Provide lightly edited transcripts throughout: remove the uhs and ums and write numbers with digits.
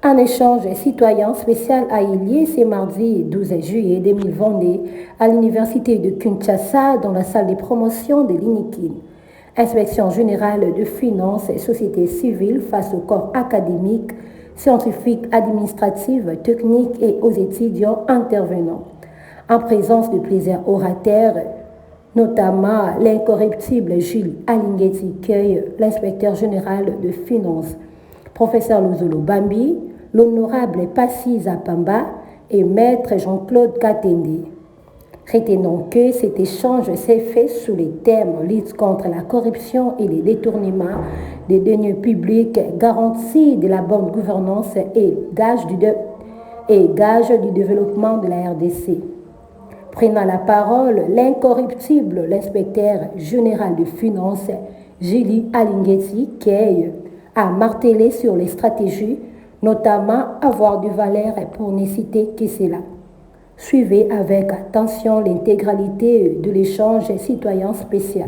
Un échange citoyen spécial a eu lieu ce mardi 12 juillet 2022 à l'Université de Kinshasa dans la salle de promotion de l'INIKIN. Inspection générale de finances et société civile face au corps académique, scientifique, administratif, technique et aux étudiants intervenants. En présence de plusieurs orateurs, notamment l'incorruptible Gilles Alingueti Cueil, l'inspecteur général de finances, professeur Luzolo Bambi, l'honorable Passi Zapamba et maître Jean-Claude Katende. Retenons que cet échange s'est fait sous les thèmes lutte contre la corruption et les détournements des deniers publics, garantie de la bonne gouvernance et gage du développement de la RDC. Prenant la parole, l'incorruptible, l'inspecteur général de finances, Julie Alingueti Key, a martelé sur les stratégies, notamment avoir du valeur pour ne citer que cela. Suivez avec attention l'intégralité de l'échange citoyen spécial.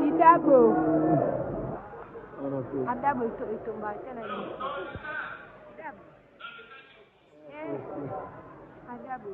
Idabo. Adabo itu baca lagi. Adabo.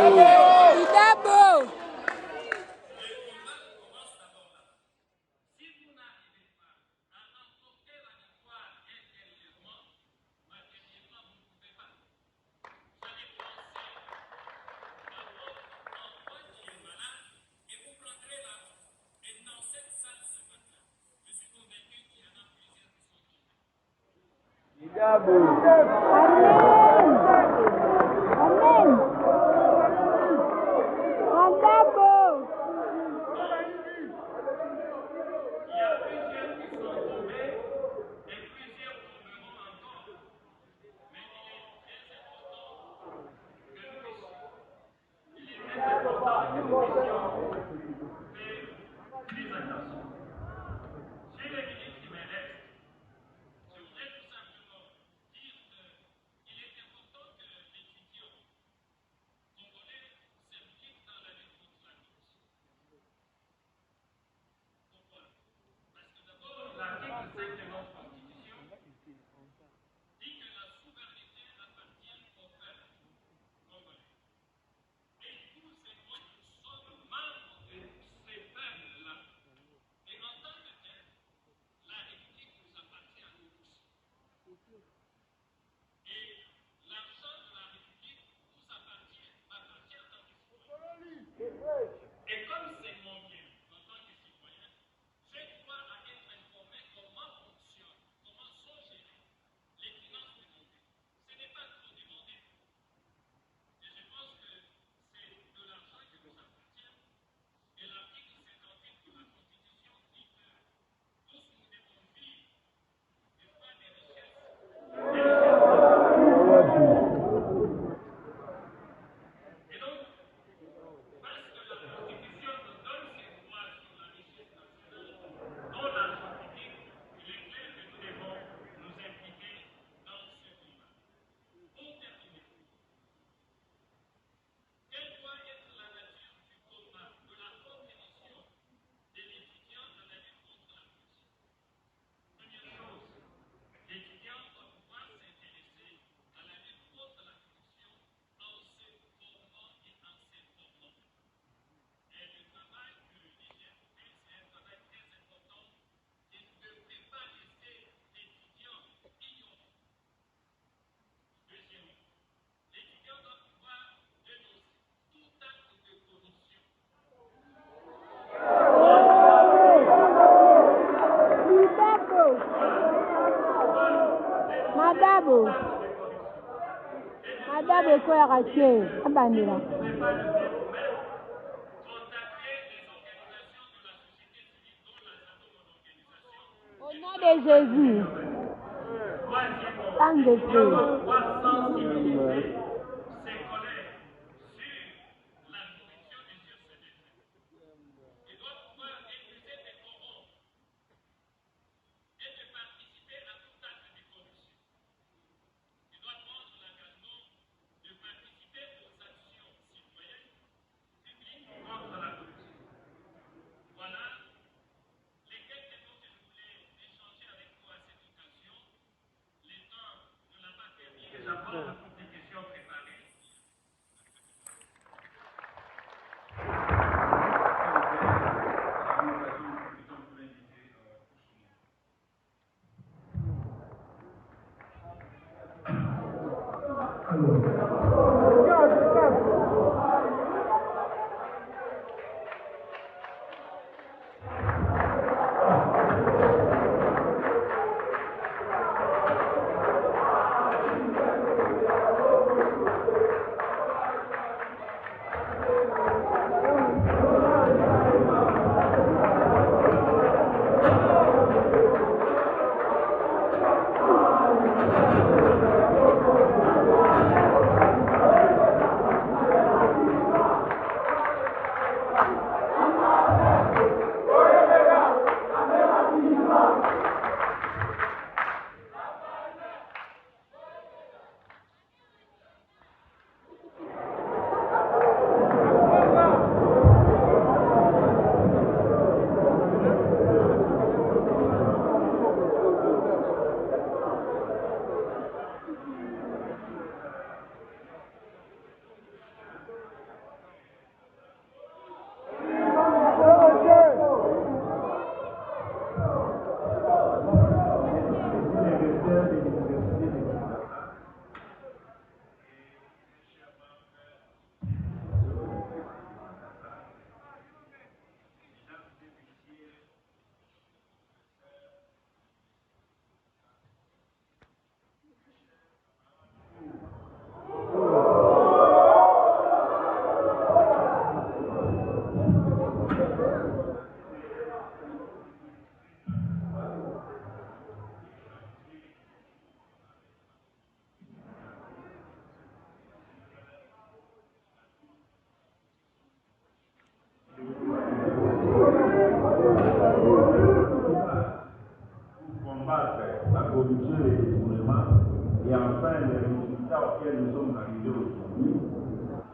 Amen. Madame Koyaraché, Abandela. Au nom de Jésus. Tant de Dieu. La corruption et le détournement, et enfin les résultats auxquels nous sommes arrivés aujourd'hui,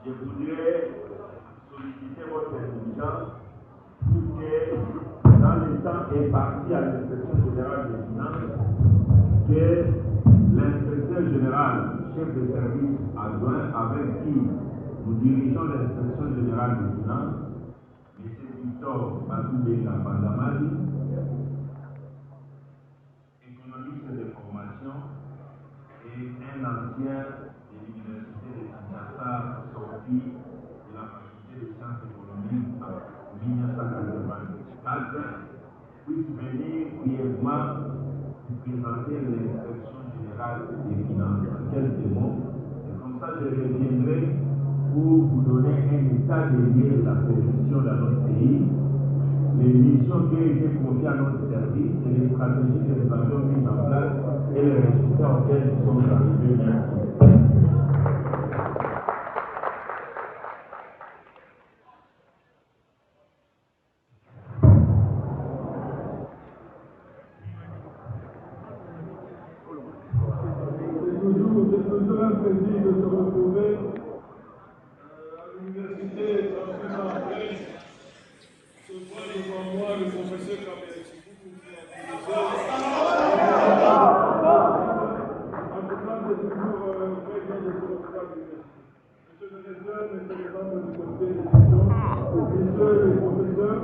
je voudrais solliciter votre intelligence pour que, dans le temps imparti à l'inspection générale des finances, que l'inspecteur général, chef de service adjoint, avec qui nous dirigeons l'inspection générale des finances, M. Victor Batoubeka Bandamali, économiste de formation et un ancien de l'université de Kinshasa sorti de la faculté de sciences économiques en 1984, puisse venir brièvement vous présenter l'inspection générale des finances en quelques mots. Et comme ça, je reviendrai pour vous donner un état des lieux de la corruption dans notre pays, les missions qui ont été confiées à notre service et les stratégies que nous avons mises en place et les résultats auxquels nous sommes arrivés. Merci. C'est toujours un plaisir de se retrouver à l'université transfrontalière. Ce soir, devant moi, le professeur Kamel Chiboukou qui a en tout cas, c'est toujours très bien de se retrouver à l'université. Monsieur le recteur, messieurs les membres du comité d'édition, messieurs les professeurs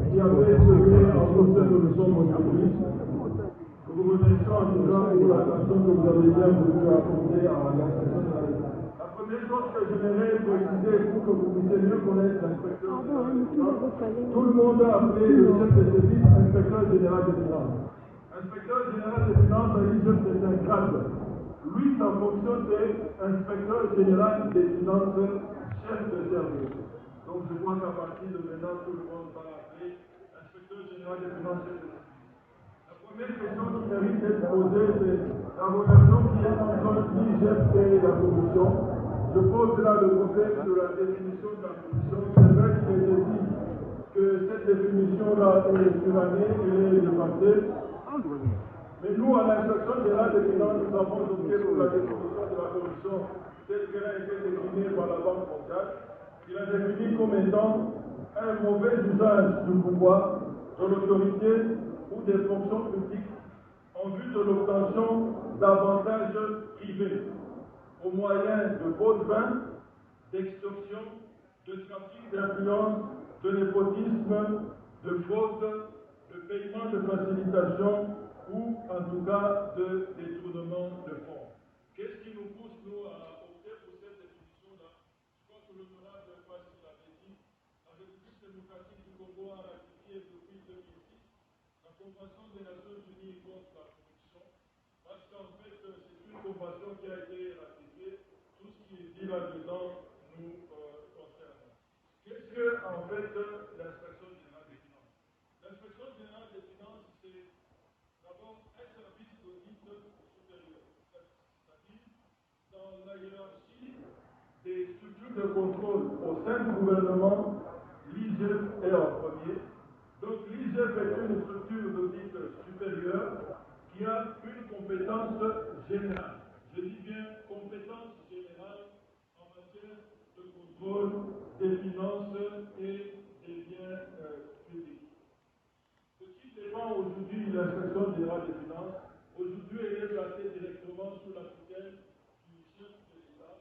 qui avaient servi en procès de leçons aujourd'hui, nous vous remercions en tout cas pour l'attention que vous avez bien voulu apporter à l'inspection de la République. La première chose que j'aimerais préciser pour que vous puissiez mieux connaître l'inspecteur général des finances, tout le monde a appelé le chef de service inspecteur général des finances. Inspecteur général des finances, c'est un grade. Lui, sa fonction, c'est inspecteur général des finances, chef de service. Donc je vois qu'à partir de maintenant, tout le monde va l'appeler inspecteur général des finances, chef de service. La première question qui mérite d'être posée, c'est la relation qui est entre l'IGF et la Commission. Je pose là le problème de la définition de la Commission. C'est vrai qu'il est dit que cette définition-là est surannée et est dépassée. Mais nous, à l'inspection générale des finances, nous avons opté pour la définition de la Commission telle qu'elle a été définie par la Banque mondiale. Il a défini comme étant un mauvais usage du pouvoir, de l'autorité ou des fonctions publiques en vue de l'obtention d'avantages privés au moyen de vote vain, d'extorsion, de trafic d'influence, de népotisme, de fraude, de paiement de facilitation ou en tout cas de détournement de fonds. Qu'est-ce qui nous pousse, nous, à opter pour cette définition-là? Je crois que l'honorable Passy l'avait dit, la République démocratique du Congo a ratifié depuis 2006 la Convention des Nations Unies contre la corruption, parce qu'en fait, c'est une convention qui a été ratifiée, tout ce qui est dit là-dedans nous concerne. Qu'est-ce que, en fait, l'inspection générale des finances? L'inspection générale des finances, c'est d'abord un service d'audit supérieur, c'est-à-dire dans la hiérarchie des structures de contrôle au sein du gouvernement, l'IGF est en premier. Donc l'IGF est une structure d'audit supérieure qui a une compétence générale. Je dis bien compétence générale en matière de contrôle des finances et des biens publics. Ce qui dépend aujourd'hui de l'inspection générale des finances, aujourd'hui elle est placée directement sous la tutelle du chef de l'État,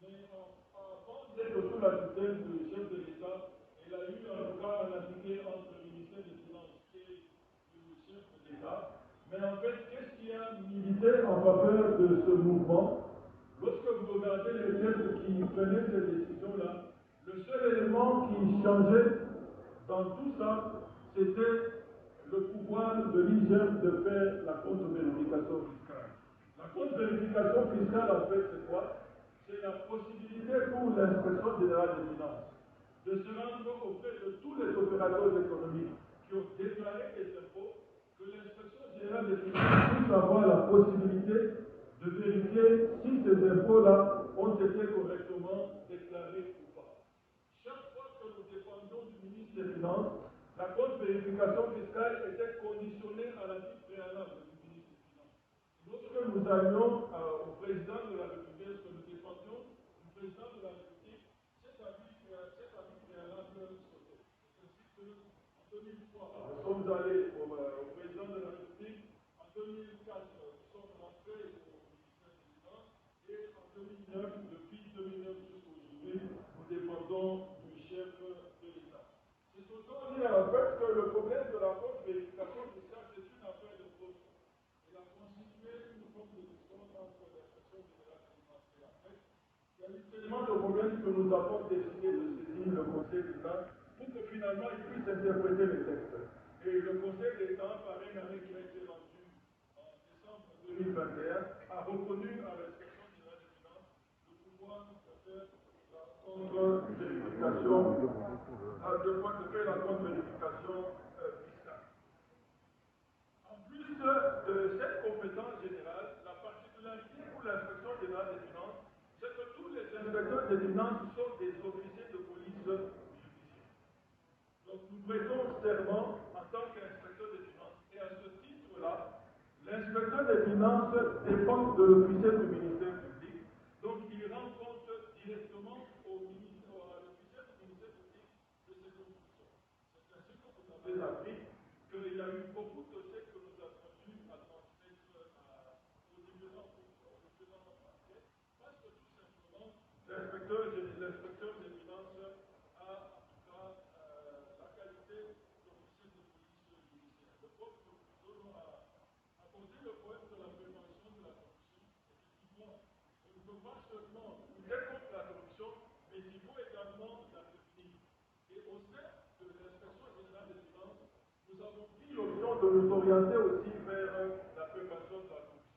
mais avant d'être sous la tutelle du chef de l'État, elle a eu en tout cas un appliqué entre le ministère des Finances et le chef de l'État. Mais en fait, qu'est-ce qui a milité en faveur de ce mouvement? Lorsque vous regardez les textes qui prenaient ces décisions-là, le seul élément qui changeait dans tout ça, c'était le pouvoir de l'IGF de faire la contre-vérification fiscale. La contre-vérification fiscale, en fait, c'est quoi? C'est la possibilité pour l'inspection générale des finances de se rendre auprès de tous les opérateurs économiques qui ont déclaré des impôts, que l'inspection générale des finances puisse avoir la possibilité de vérifier si ces impôts-là ont été correctement déclarés ou pas. Chaque fois que nous dépendions du ministre des Finances, la contre-vérification fiscale était conditionnée à la vie préalable du ministre des Finances. Lorsque nous allions au président de la République, que nous dépendions du président de la République, cet avis préalable sautait. C'est ainsi qu'en 2003, nous sommes allés au président de la République, en 2004, nous sommes rentrés au ministère des Finances, et en 2009, depuis 2009 jusqu'à aujourd'hui, nous dépendons du chef de l'État. C'est autant dire en fait que le problème de la contre-vérification fiscale, c'est une affaire de fraude. Il a constitué une forme de discorde entre l'inspection générale des finances et la presse. Il y a eu tellement de problèmes que nous avons décidé de saisir le Conseil d'État pour que finalement il puisse interpréter les textes. Et le Conseil d'État, par un arrêt qui a été rendu en décembre 2021, a reconnu à l'inspection générale des finances le pouvoir de faire la contre-vérification, de faire la contre-vérification fiscale. En plus de cette compétence générale, la particularité pour l'inspection générale des finances, c'est que tous les inspecteurs des finances sont des officiers de police judiciaire. Donc nous prêtons serment en tant qu'inspecteur des finances. Et à ce titre-là, l'inspecteur des finances dépend de l'officier du ministère public. Donc il rend compte directement à l'officier du ministère public de ses conclusions. C'est ainsi que vous avez appris qu'il y a eu beaucoup de dossiers que nous avons dû à transmettre aux différents parquets, parce que tout simplement, l'inspecteur des finances a en tout cas la qualité d'officier de police judiciaire. Le propre nous a apporté le problème de la prévention de la corruption. Effectivement, on ne peut pas seulement lutter contre la corruption, mais il faut également la prévenir. Et au sein de l'inspection générale des finances, nous avons pris l'option de nous orienter aussi vers la prévention de la corruption.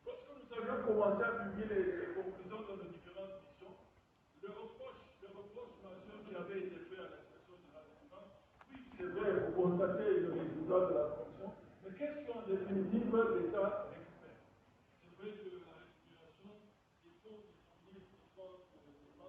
Lorsque nous avions commencé à publier les conclusions de nos différentes missions, le reproche majeur qui avait été fait à l'inspection générale des finances, oui, c'est vrai, vous constatez le résultat de la fonction, mais qu'est-ce qu'en définitive l'État récupère? C'est vrai que la récupération des fonds disponibles dépend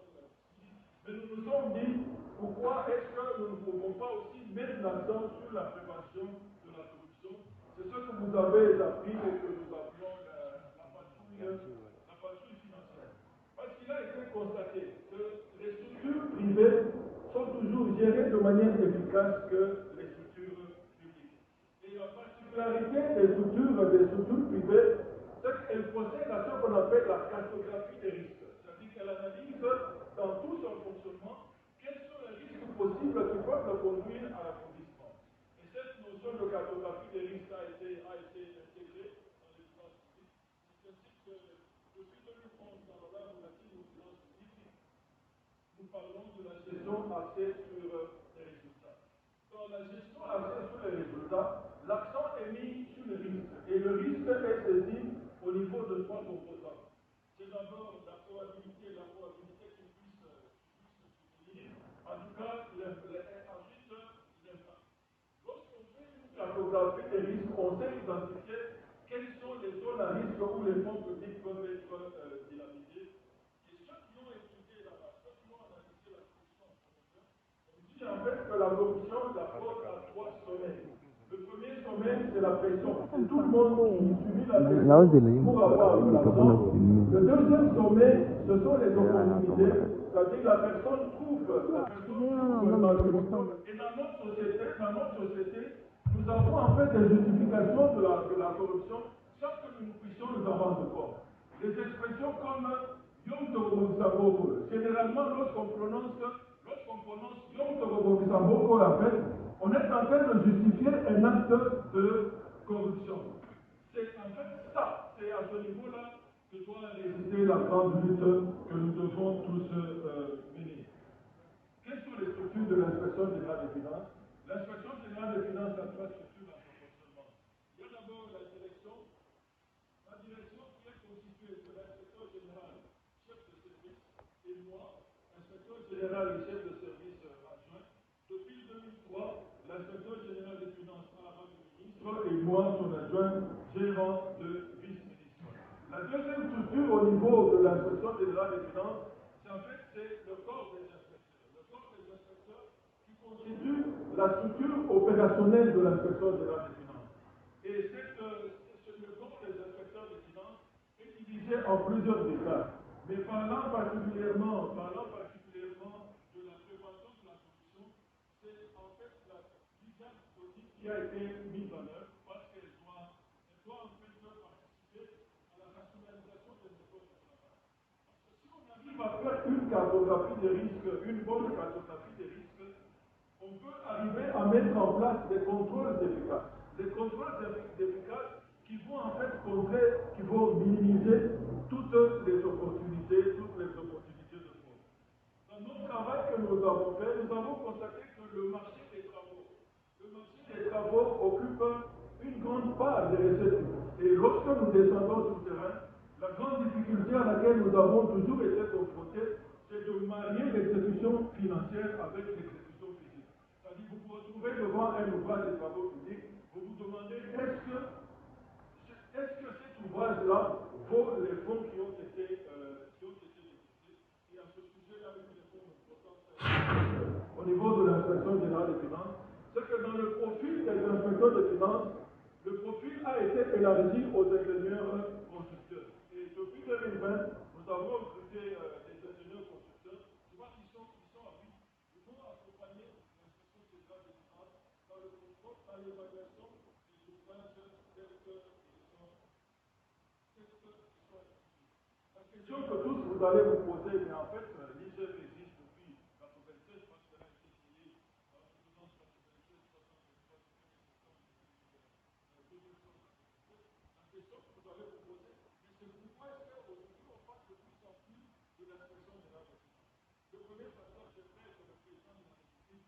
de la justice, mais nous nous sommes dit, pourquoi est-ce que nous ne pouvons pas aussi mettre l'accent sur la prévention de la corruption? C'est ce que vous avez appris et que nous appelons la patrouille financière. Parce qu'il a été constaté que les structures privées sont toujours gérées de manière efficace que les structures publiques. Et la particularité des structures privées, c'est qu'elles possèdent ce qu'on appelle la cartographie des risques. C'est-à-dire qu'elle analyse dans tout son fonctionnement quels sont les risques possibles qui peuvent le conduire à l'accomplissement. Et cette notion de cartographie des risques a été intégrée dans les finances publiques. C'est ainsi que depuis 2011, dans la loi relative aux finances publiques, nous parlons de la gestion axée sur les résultats. Dans la gestion axée sur les résultats, l'accent est mis sur le risque. Et le risque est saisi au niveau de trois composants. C'est d'abord la probabilité qu'il puisse survenir. En tout cas, ensuite, l'impact. Lorsqu'on fait une cartographie des risques, on sait identifier quelles sont les zones à risque où les fonds publics peuvent être dilapidés. Et ceux qui ont étudié là-bas, ceux qui ont analysé la corruption en profondeur, on dit en fait que la corruption rapporte à trois sommets. Le premier sommet, c'est la pression. C'est tout le monde qui subit la pression pour avoir de l'argent. Le deuxième sommet, ce sont les opportunités. C'est-à-dire la personne trouve et dans notre société, nous avons en fait des justifications de la corruption sans que nous puissions nous en rendre compte. Des expressions comme Yom Tov Saboko. Généralement, lorsqu'on prononce Yom Tov Saboko, on est en train de justifier un acte de corruption. C'est en fait ça, c'est à ce niveau-là que doit résister la grande lutte que nous devons tous mener. Quelles sont les structures de l'inspection générale des finances? L'inspection générale des finances a trois structures dans son fonctionnement. Il y a d'abord la direction qui est constituée de l'inspecteur général, chef de service, et moi, inspecteur général et chef de service adjoint. Depuis 2003, l'inspecteur général des finances a la banque du ministre et moi, son adjoint, gérant de vice-ministre. La deuxième structure au niveau de l'inspection générale des finances, c'est le corps des inspecteurs. Le corps des inspecteurs qui constitue la structure opérationnelle de l'inspection générale des finances. Et le corps des inspecteurs des finances est divisé en plusieurs états. Mais parlant particulièrement de la prévention de la corruption, c'est en fait la brigade d'audit qui a été mise en œuvre parce qu'elle doit en fait participer à la rationalisation des méthodes de travail. Parce que si on arrive à faire une cartographie des risques, une bonne cartographie des risques, on peut arriver à mettre en place des contrôles efficaces. Des contrôles efficaces qui vont en fait qui vont minimiser toutes les opportunités de fraude. Dans notre travail que nous avons fait, nous avons constaté que le marché des travaux occupe une grande part des recettes publiques. Et lorsque nous descendons sur le terrain, la grande difficulté à laquelle nous avons toujours été confrontés, c'est de marier l'exécution financière avec l'exécution physique. C'est-à-dire que vous vous retrouvez devant un ouvrage de travaux publics, vous vous demandez est-ce que cet ouvrage-là vaut les fonds qui ont été déposés. Et à ce sujet-là, une réponse importante au niveau de l'inspection générale des finances, c'est que dans le profil des inspecteurs des finances, le profil a été élargi aux ingénieurs constructeurs. Et depuis 2020, nous avons recruté des ingénieurs constructeurs. Tu vois qu'ils sont à vie. Ils vont accompagner l'inspection générale des finances dans le contrôle, dans l'évaluation des ouvrages tels qu'ils sont. La question que tous vous allez vous poser, mais en fait, l'IGF existe depuis 1996, parce qu'elle a été créée dans l'ordonnance 96-73. La question que vous allez vous poser, mais c'est pourquoi est-ce qu'aujourd'hui on parle de plus en plus de l'inspection générale des finances? Le premier facteur, c'est vrai que le président de la République,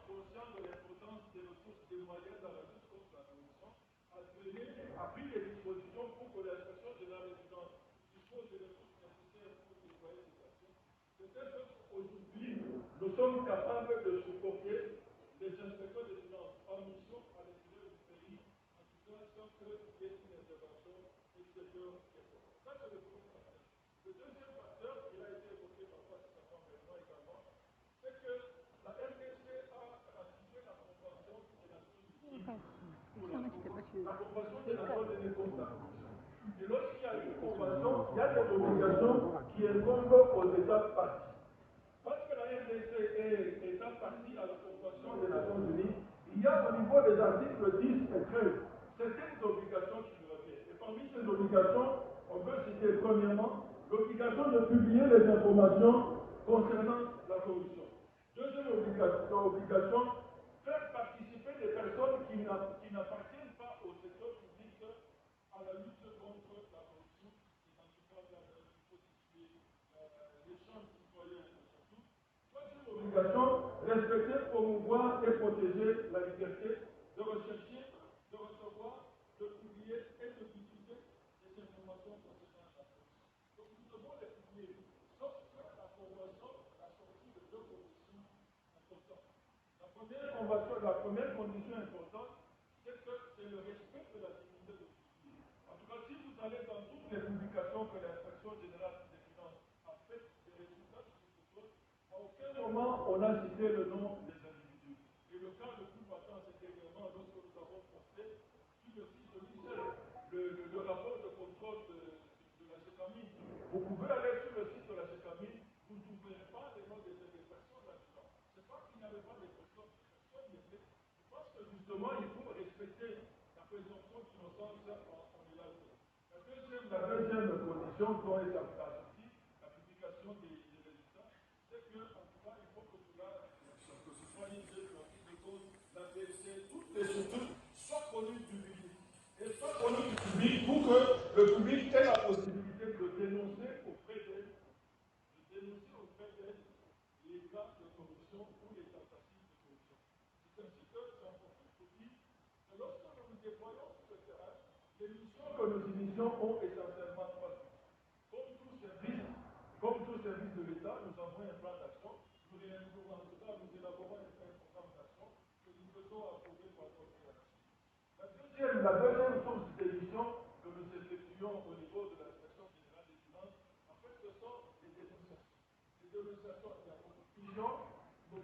conscient de l'importance des ressources, des moyens dans la lutte contre la corruption, a pris des dispositions pour que l'inspection générale des finances nous sommes capables de supporter les inspecteurs des finances en mission à l'intérieur du pays, en tout cas sans qu'il y ait une intervention extérieure. Ça, c'est le premier facteur. Le deuxième facteur, qui a été évoqué par Pascal Benoît également, c'est que la RDC a ratifié la Convention des Nations Unies pour la Convention des Nations Unies contre la corruption. Et lorsqu'il y a une convention, il y a des obligations qui incombent aux États partis. Parce que la RDC est état partie à la Convention des Nations Unies, il y a au niveau des articles 10 et 13 certaines obligations qui nous reviennent. Et parmi ces obligations, on peut citer premièrement l'obligation de publier les informations concernant la corruption. Deuxième obligation, faire participer des personnes qui n'appartiennent pas au secteur public à la lutte contre la corruption. Et dans ce cas-là, il faut situer l'échange citoyen surtout. Troisième obligation, respecter, promouvoir et protéger la liberté de rechercher, de recevoir, de publier et de diffuser des informations concernant la corruption. Donc nous devons les publier, sauf que la Convention a sorti de deux conditions importantes. La première condition importante, c'est que c'est le respect de la dignité de l'individu. En tout cas, si vous allez dans toutes les publications que l'inspection générale des finances a faites des résultats de ce contrôle, à aucun moment on a cité le nom des individus. Et le cas le plus patent, c'était également lorsque nous avons posté sur le site de l'ICER le rapport de contrôle de la CECAMI. Vous pouvez aller sur le site de la CECAMI, vous ne trouverez pas les noms des personnes là-dedans. Ce n'est pas qu'il n'y avait pas de personnes, je pense que justement, il faut respecter la présomption d'innocence en réalité. La deuxième condition dont est assortie la publication des résultats, c'est que, en tout cas, il faut que cela, que ce soit une de cause, la BC, toutes les structures soient connues du public. Et soient connues du public pour que le public ait la possibilité de dénoncer auprès d'elle, les cas de corruption ou les tentatives de corruption. C'est ainsi que c'est important de dire que lorsque nous nous déployons sur le terrain, les missions que nous initions ont essentiellement trois buts. Comme tout service de l'État, nous avons un plan d'action. Nous élaborons un programme d'action que nous faisons approuver par notre hiérarchie. La deuxième source des missions que nous effectuons au niveau de l'inspection générale des finances, en fait, ce sont les dénonciations. Les dénonciations, il y a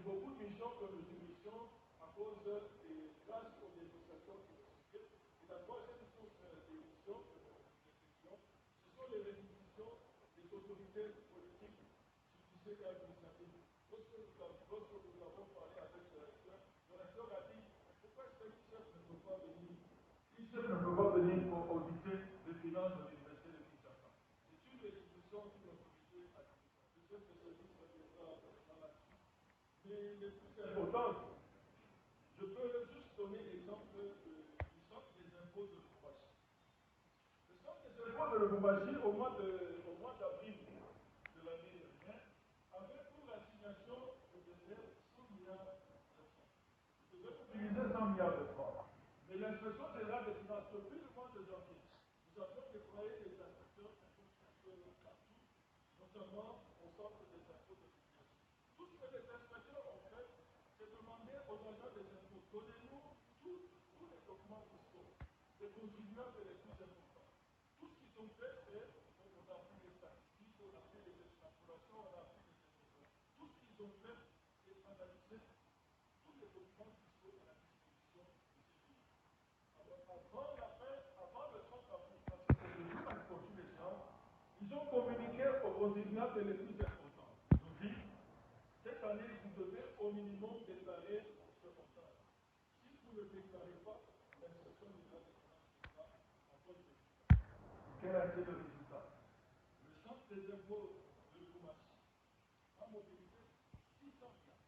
beaucoup de missions que nous initions à cause grâce aux dénonciations qui sont faites. Et la troisième source des missions que nous effectuons, ce sont les réquisitions des autorités politiques, judiciaires et administratives. Lorsque nous avons parlé avec le recteur a dit pourquoi est-ce que l'ICEF ne peut pas venir? L'ICEF ne peut pas venir pour auditer les finances de l'Université de Kinshasa. C'est une réquisition d'une autorité administrative. Je sais que ce service reviendra dans la suite. Mais les plus importantes, je peux juste donner l'exemple du centre des impôts de Lubumbashi. Le centre des impôts de Lubumbashi, au mois d'avril de l'année dernière, avait pour l'assignation de délai 100 milliards de francs. Il devait mobiliser 100 milliards de francs. Mais l'inspection générale des finances, depuis le mois de janvier, nous avons déployé des inspecteurs partout, notamment au centre des impôts de Lubumbashi. Tout ce que les inspecteurs ont fait, c'est demander aux agents des impôts, donnez-nous tous les documents fiscaux, des contribuables les plus importants. Tout ce qu'ils ont fait, c'est on a pris les statistiques, on a fait les extrapolations, on a pris les évolutions. Tout ce qu'ils ont fait, c'est analyser tous les documents fiscaux à la disposition de ces pays. Alors, avant le 30 avril, parce que c'est le jour à continuer les gens, ils ont communiqué aux contribuables les plus importants. Ils ont dit, cette année, vous devez au minimum déclarer ce montant. Si vous ne déclarez pas, l'inspection générale des finances en cause de vous. Quel a été le résultat? Le centre des impôts de Lubumbashi a mobilisé 600 milliards.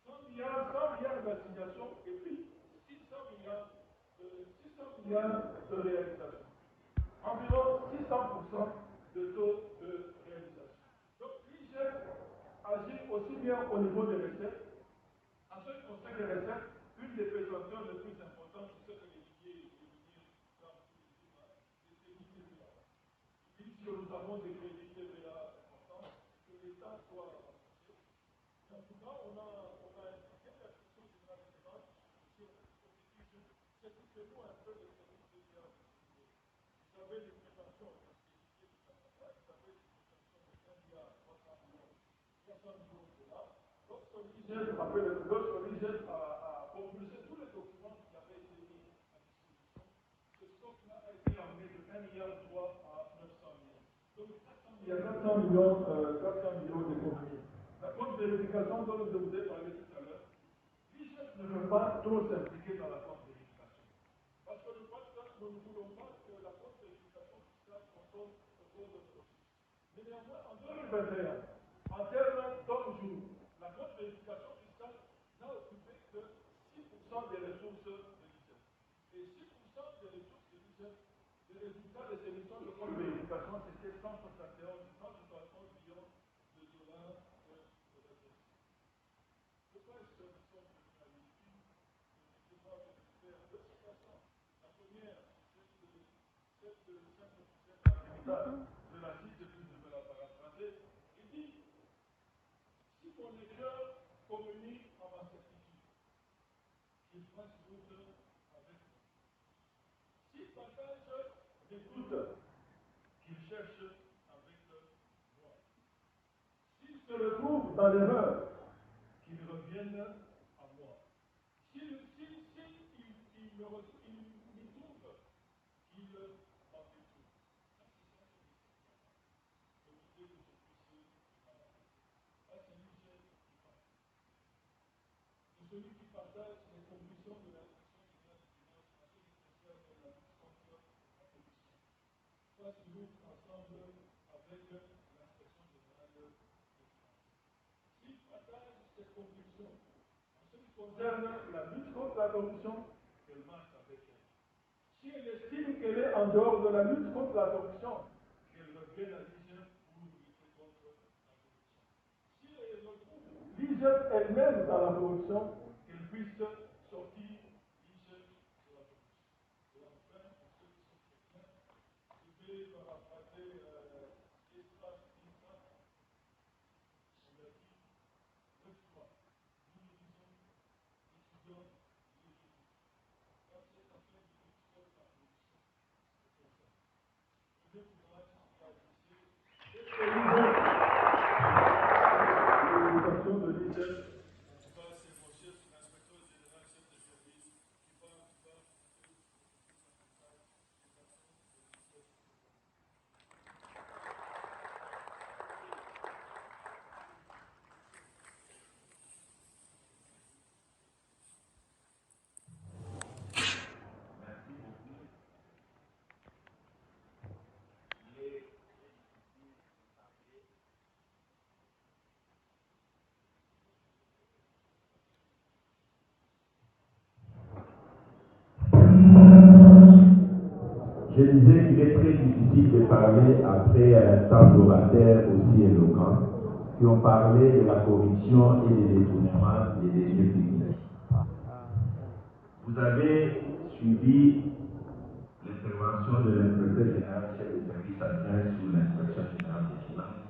100 milliards d'assignation et puis 600 milliards de réalisation. Environ 600% de taux de réalisation. Donc l'IGF agit aussi bien au niveau des recettes. En ce qui concerne les recettes, une des présentations les plus importantes, c'est ce que les miniers dans les TVA. Puisque nous avons des crédits TVA importants, que l'État soit renforcé. Après le l'IGF a propulsé tous les documents qui avaient été mis à disposition. Ce stock-là a été amené de 1,3 milliard à 900 millions. Donc il y a 400 millions d'économies. La compte vérification dont je vous ai parlé tout à l'heure, l'IGF ne veut pas trop s'impliquer dans la compte vérification. Parce que nous ne voulons pas que la compte vérification fiscale contrôle le cours de processus. Mais néanmoins, en 2021, en termes d'homme-jour, la compte vérification fiscale n'a occupé que 6% des ressources de l'IGF. Et 6% des ressources de l'IGF, les résultats des émissions de compte vérification, c'était 171 millions de dollars de redressement. Pourquoi est-ce que nous sommes venus à l'IGF? Je crois que c'est faire deux situations. La première, c'est celle de simple de la cite, et puis je vais la paraphraser. Il dit: si mon lecteur communique à ma certitude, qu'il fasse route avec moi. S'il partage des doutes, qu'il cherche avec moi. S'il se retrouve dans l'erreur, qu'il revienne à moi. S'il me trouve, qu'il m'en détruise. Celui qui partage les conclusions de l'inspection générale des finances, à ceux spécial de la lutte contre la corruption. Fasse route ensemble avec l'inspection générale des finances. S'il partage ces conclusions en ce qui concerne la lutte contre la corruption, qu'elle marche avec elle. Si elle estime qu'elle est en dehors de la lutte contre la corruption, qu'elle revienne à l'IGF pour lutter contre la corruption. Si elle retrouve l'IGF elle-même dans la corruption, qu'elle puisse sortir l'IGF de la corruption. Et enfin, pour ceux qui sont chrétiens, je vais paraphraser Esdras Isra. On a dit 9 fois. Nous nous disons, étudiants de Jésus. Quand c'est affaire de lutte contre la corruption, c'est comme ça. Le courage va agir. L'éducation de l'IGF. Je disais qu'il est très difficile de parler après un temps d'orateurs aussi éloquents qui ont parlé de la corruption et des détournements des deniers publics. Vous avez suivi l'intervention de l'inspecteur général chef de service adjoint sous l'inspection générale des finances,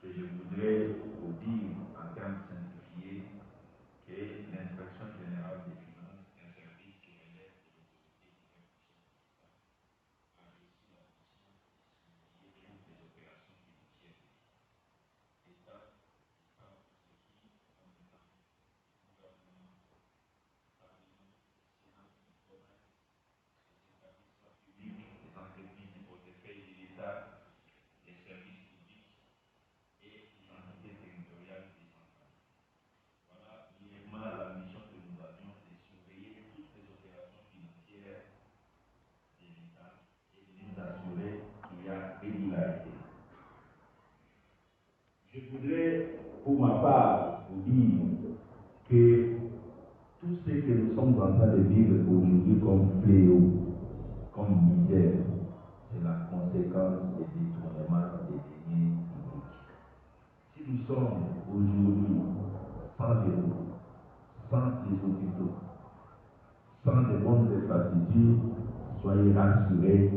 et je voudrais vous dire en termes simplifiés que l'inspection générale des finances est un service qui relève de l'autorité qui a reçu la mission de surveiller toutes les opérations financières de l'État, par ce qui, en même temps, le gouvernement, le Parlement, le Sénat, le commerce, les établissements publics, les entreprises du portefeuille de l'État, les services publics et les entités territoriales décentralisées. Voilà brièvement la mission que nous avions de surveiller toutes les opérations financières de l'État et de nous assurer qu'il y a régularité. Je voudrais, pour ma part, vous dire que tout ce que nous sommes en train de vivre aujourd'hui comme fléau, comme misère, c'est la conséquence des détournements des deniers publics. Si nous sommes aujourd'hui sans zéro, sans les hôpitaux, sans de bonnes infrastructures, soyez rassurés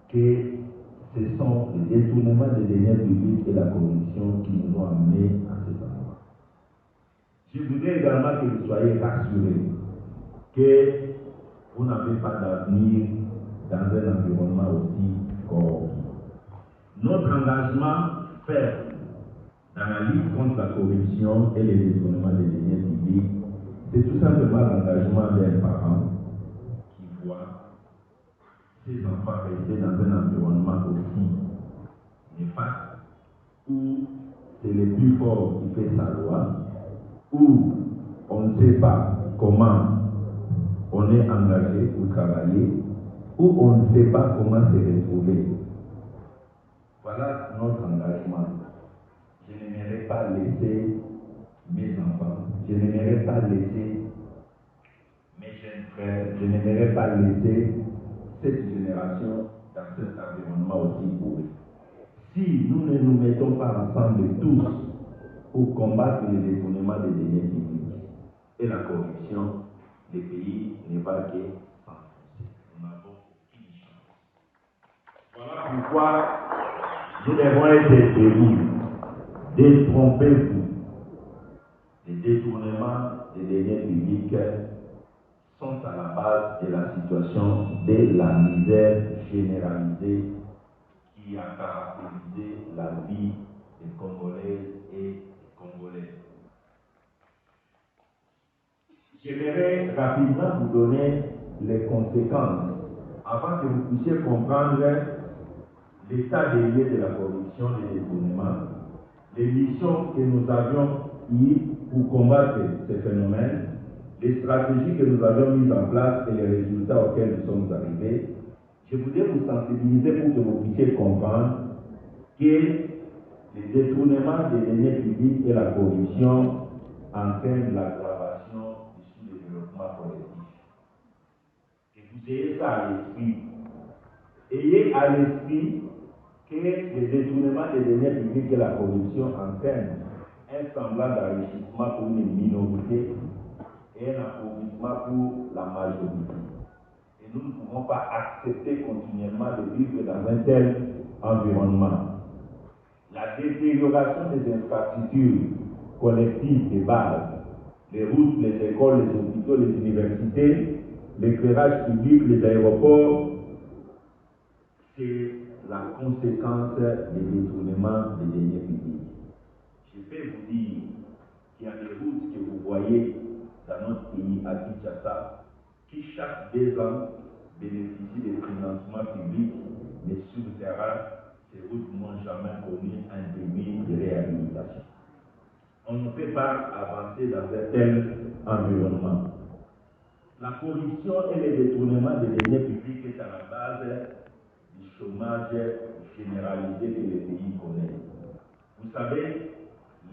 que ce sont les détournements des deniers publics et la corruption qui nous ont amenés à cet endroit. Je voudrais également que vous soyez rassurés que vous n'avez pas d'avenir dans un environnement aussi corrompu. Notre engagement ferme dans la lutte contre la corruption et les détournements des deniers publics, c'est tout simplement l'engagement d'un parent qui voit ses enfants rester dans un environnement aussi néfaste, où c'est le plus fort qui fait sa loi, où on ne sait pas comment on est engagé pour travailler, où on ne sait pas comment se retrouver. Voilà notre engagement. Je n'aimerais pas laisser mes enfants, je n'aimerais pas laisser mes jeunes frères, je n'aimerais pas laisser cette génération dans cet environnement aussi pourri. Si nous ne nous mettons pas ensemble tous pour combattre les détournements des deniers publics et la corruption, le pays ne va que s'enfoncer. Nous n'avons aucune chance. Voilà pourquoi nous devons être debout. Détrompez-vous. Les détournements des deniers publics sont à la base de la situation de la misère généralisée qui a caractérisé la vie des Congolais et des Congolais. J'aimerais rapidement vous donner les conséquences afin que vous puissiez comprendre l'état des lieux de la corruption et des détournements, les missions que nous avions eues pour combattre ces phénomènes, les stratégies que nous avions mises en place et les résultats auxquels nous sommes arrivés. Je voudrais vous sensibiliser pour que vous puissiez comprendre que les détournements des deniers publics et la corruption entraînent l'aggravation du sous-développement collectif. Et vous ayez ça à l'esprit. Ayez à l'esprit que les détournements des deniers publics et la corruption entraînent un semblant d'enrichissement pour une minorité et un appauvrissement pour la majorité. Et nous ne pouvons pas accepter continuellement de vivre dans un tel environnement. La détérioration des infrastructures collectives de base, les routes, les écoles, les hôpitaux, les universités, l'éclairage public, les aéroports, c'est la conséquence des détournements des deniers publics. Je peux vous dire qu'il y a des routes que vous voyez dans notre pays, à Kinshasa, qui chaque 2 ans bénéficient des financements publics, mais sur le terrain, ces routes n'ont jamais connu un demi de réhabilitation. On ne peut pas avancer dans un tel environnement. La corruption et les détournements des deniers publics est à la base du chômage généralisé que le pays connaît. Vous savez,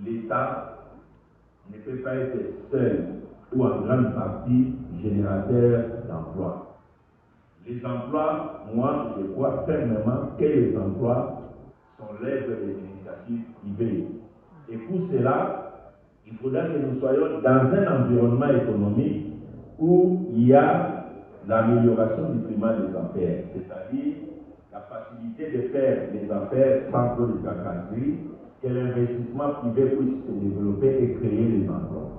l'État ne peut pas être seul ou en grande partie générateur d'emplois. Les emplois, moi, je crois fermement que les emplois sont l'œuvre des initiatives privées. Et pour cela, il faudra que nous soyons dans un environnement économique où il y a l'amélioration du climat des affaires, c'est-à-dire la facilité de faire les affaires sans trop de tracasseries, que l'investissement privé puisse se développer et créer des emplois.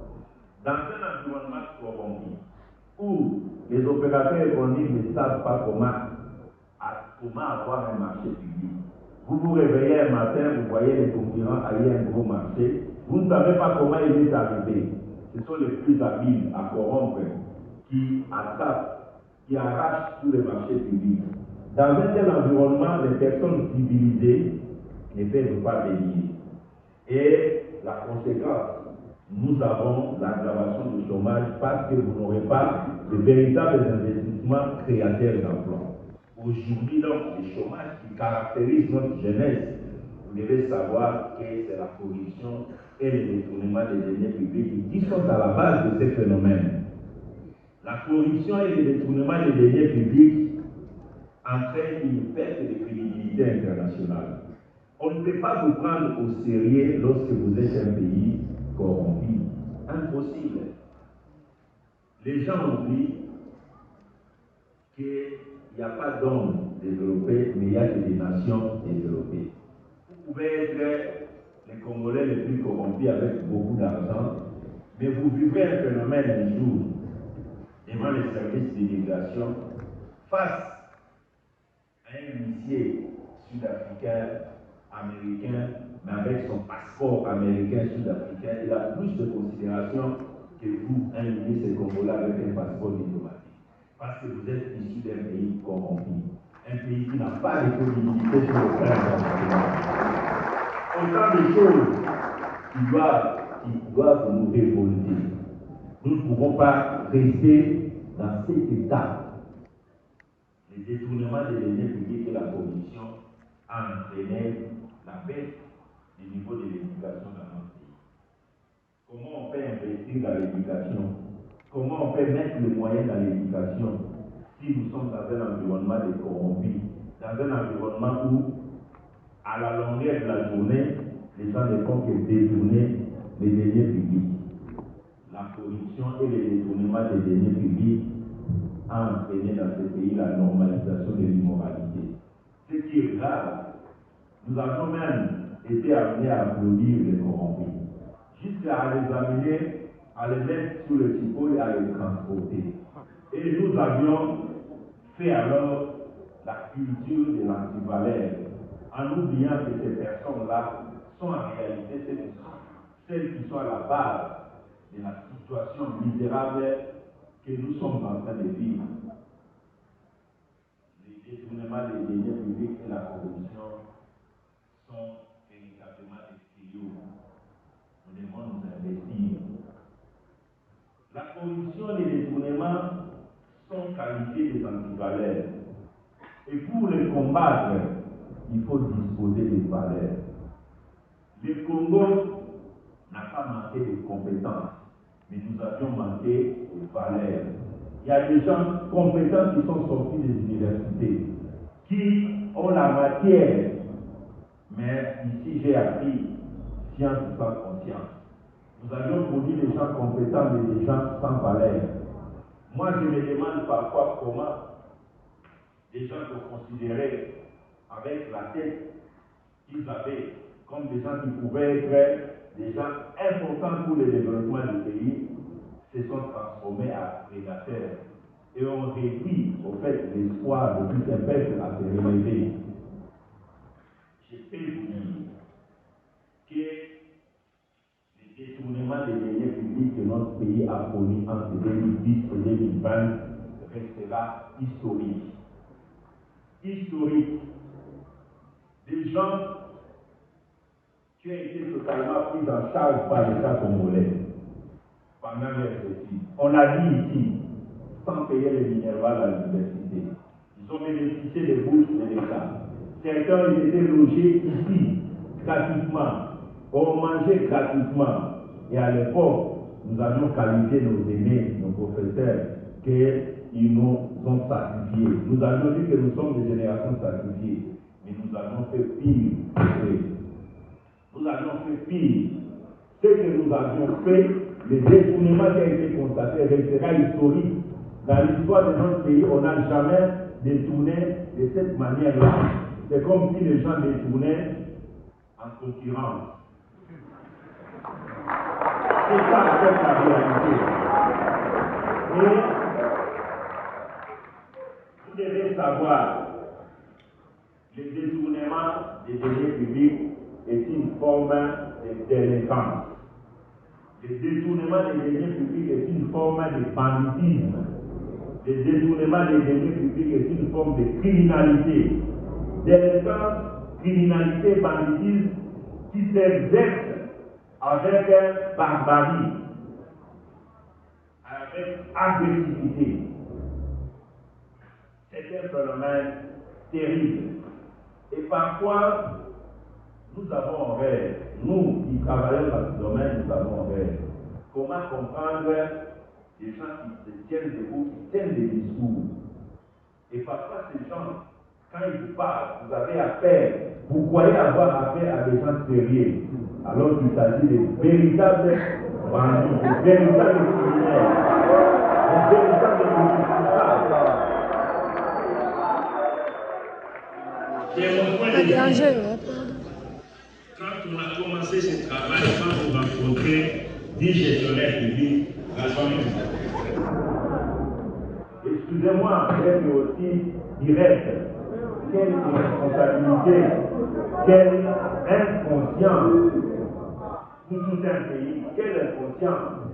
Dans un environnement corrompu, où les opérateurs économiques ne savent pas comment avoir un marché public. Vous vous réveillez un matin, vous voyez les concurrents aller à un gros marché, vous ne savez pas comment il est arrivé. Ce sont les plus habiles à corrompre qui attrapent, qui arrachent tous les marchés publics. Dans un tel environnement, les personnes civilisées ne peuvent pas venir. Et la conséquence, nous avons l'aggravation du chômage parce que vous n'aurez pas de véritables investissements créateurs d'emplois. Aujourd'hui, donc, le chômage qui caractérise notre jeunesse, vous devez savoir que c'est la corruption et le détournement des deniers publics qui sont à la base de ces phénomènes. La corruption et le détournement des deniers publics entraînent une perte de crédibilité internationale. On ne peut pas vous prendre au sérieux lorsque vous êtes un pays corrompu. Impossible. Les gens oublient qu'il n'y a pas d'hommes développés, mais il y a des nations développées. Vous pouvez être les Congolais les plus corrompus avec beaucoup d'argent, Mais vous vivez un phénomène un jour devant les services d'immigration face à un huissier sud-africain, américain, mais avec son passeport américain sud-africain. Il a plus de considération que vous, un huissier congolais avec un passeport diplomatique. Parce que vous êtes issu d'un pays corrompu, un pays qui n'a pas de crédibilité sur le plan international. Autant de choses qui doivent nous révolter. Nous ne pouvons pas rester dans cet état. Le détournement des deniers publics et la corruption a entraîné la baisse du niveau de l'éducation dans notre pays. Comment on peut investir dans l'éducation? Comment on peut mettre les moyens dans l'éducation si nous sommes dans un environnement de corrompus, dans un environnement où, à la longueur de la journée, les gens ne font que détourner les deniers publics? La corruption et le détournement des deniers publics a entraîné dans ce pays la normalisation de l'immoralité. Ce qui est grave, nous avons même été amenés à applaudir les corrompus, jusqu'à les amener à les mettre sur le chiffon et à les transporter. Et nous avions fait alors la culture de l'antivaleur, en oubliant que ces personnes-là sont en réalité celles qui sont à la base de la situation misérable que nous sommes en train de vivre. Les détournements des deniers publics et la corruption sont véritablement des fléaux. Nous devons nous investir. La corruption et les détournements sont qualifiés des antivaleurs. Et pour les combattre, il faut disposer des valeurs. Le Congo n'a pas manqué de compétences, mais nous avions manqué de valeurs. Il y a des gens compétents qui sont sortis des universités, qui ont la matière, mais ici j'ai appris science sans conscience. Nous avions produit des gens compétents, mais des gens sans valeur. Moi, je me demande parfois comment des gens qu'on considérait avec la tête qu'ils avaient comme des gens qui pouvaient être des gens importants pour le développement du pays, se sont transformés en prédateurs et ont réduit au fait l'espoir de tout un peuple à se relever. Je peux vous dire que le détournement des deniers publics que notre pays a connu entre 2010 et 2020 restera historique. Historique. Des gens qui ont été totalement pris en charge par l'État congolais pendant leurs études. On l'a dit ici, sans payer les minérales à l'université. Ils ont bénéficié des bourses de l'État. Certains ont été logés ici, gratuitement, ont mangé gratuitement. Et à l'époque, nous avions qualifié nos aînés, nos professeurs, qu'ils nous ont sacrifiés. Nous avions dit que nous sommes des générations sacrifiées. Mais nous avons fait pire. Nous avions fait pire. Ce que nous avions fait, le détournement qui a été constaté restera historique. Dans l'histoire de notre pays, on n'a jamais détourné de cette manière-là. C'est comme si les gens détournaient en concurrence. C'est ça en fait la réalité. Et vous devez savoir, le détournement des deniers publics est une forme de délinquance. Le détournement des deniers publics est une forme de banditisme. Le détournement des deniers publics est une forme de criminalité. Délinquance, criminalité, banditisme qui s'exerce avec barbarie, avec agressivité. C'est un phénomène terrible. Et parfois, nous avons un rêve. Nous qui travaillons dans ce domaine, nous avons un rêve. Comment comprendre des gens qui se tiennent debout, qui tiennent des discours. Et parfois, ces gens, quand ils vous parlent, vous avez affaire, vous croyez avoir affaire à des gens sérieux, alors qu'il s'agit de véritables bandits, de véritables criminels, de véritables responsables. C'est mon point de vue. Quand on a commencé ce travail, quand on rencontrait 10 gestionnaires publics transformés. Excusez-moi d'être aussi direct. Quelle irresponsabilité, quelle inconscience pour tout un pays, quelle inconscience.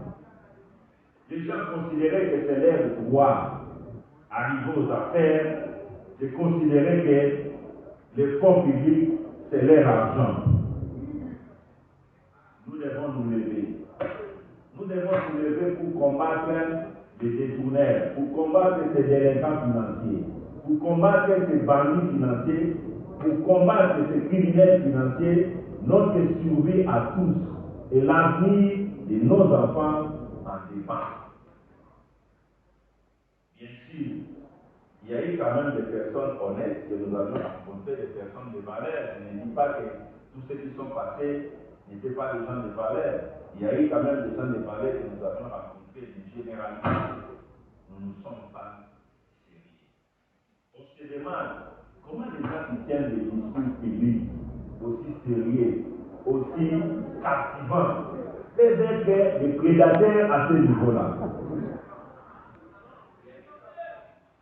Les gens considéraient que c'est leur droit, arriver aux affaires, de considérer que les fonds publics, c'est leur argent. Nous devons nous lever. Nous devons nous lever pour combattre les détourneurs, pour combattre ces délinquants financiers, pour combattre ces bandits financiers, pour combattre ces criminels financiers, notre survie à tous et l'avenir de nos enfants en dépend. Bien sûr, il y a eu quand même des personnes honnêtes que nous avions rencontrées, des personnes de valeur. Je ne dis pas que tous ceux qui sont passés n'étaient pas des gens de valeur. Il y a eu quand même des gens de valeur que nous avions rencontrés, mais généralement, nous ne sommes pas sérieux. On se demande comment les gens qui tiennent des discours publics aussi sérieux, aussi captivants, peuvent être des prédateurs à ce niveau-là.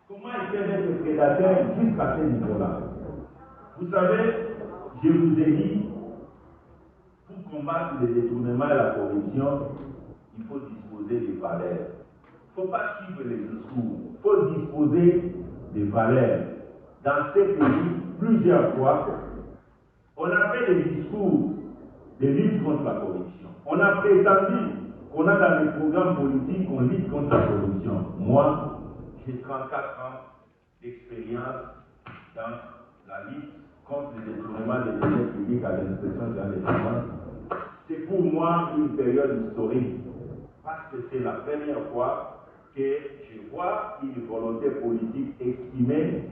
Comment ils peuvent être prédateurs jusqu'à ce niveau-là? Vous savez, je vous ai dit, pour combattre le détournement et la corruption, il faut disposer des valeurs. Il ne faut pas suivre les discours, il faut disposer des valeurs. Dans ces pays, plusieurs fois, on a fait des discours de lutte contre la corruption. On a prétendu qu'on a dans les programmes politiques qu'on lutte contre la corruption. Moi, j'ai 34 ans d'expérience dans la lutte contre le détournement des deniers publics à l'inspection générale des finances. C'est pour moi une période historique parce que c'est la première fois que je vois une volonté politique exprimée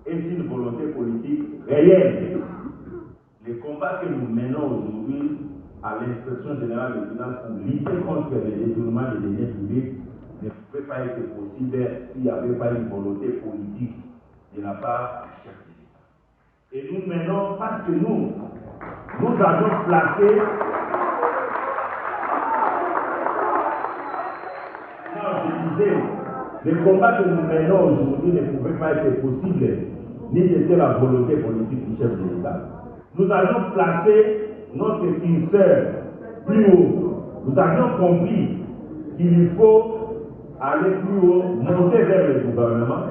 et une volonté politique réelle. Le combat que nous menons aujourd'hui à l'inspection générale des finances pour lutter contre le détournement des deniers publics ne pouvait pas être possible s'il n'y avait pas une volonté politique de la part du chef de l'État. Et nous menons parce que nous avons placé. Je disais, le combat que nous menons aujourd'hui ne pouvait pas être possible, ni c'était la volonté politique du chef de l'État. Nous avions placé notre curseur plus haut. Nous avions compris qu'il faut aller plus haut, monter vers le gouvernement,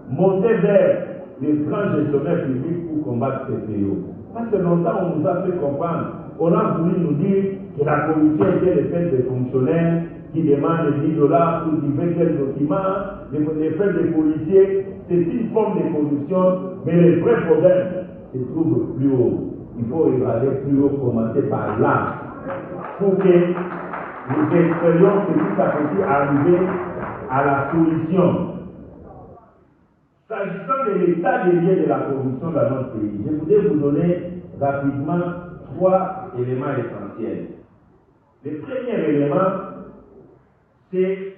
monter vers les grands gestionnaires publics pour combattre ces fléaux. Parce que longtemps, on nous a fait comprendre, on a voulu nous dire que la corruption était le fait des fonctionnaires qui demandent $10 pour divers quel document, les faits des policiers, c'est une forme de corruption, mais le vrai problème se trouve plus haut. Il faut regarder plus haut, commencer par là, pour que nous espérions que petit à petit arriver à la solution. S'agissant de l'état des lieux de la corruption dans notre pays, je voudrais vous donner rapidement 3 éléments essentiels. Le premier élément, c'est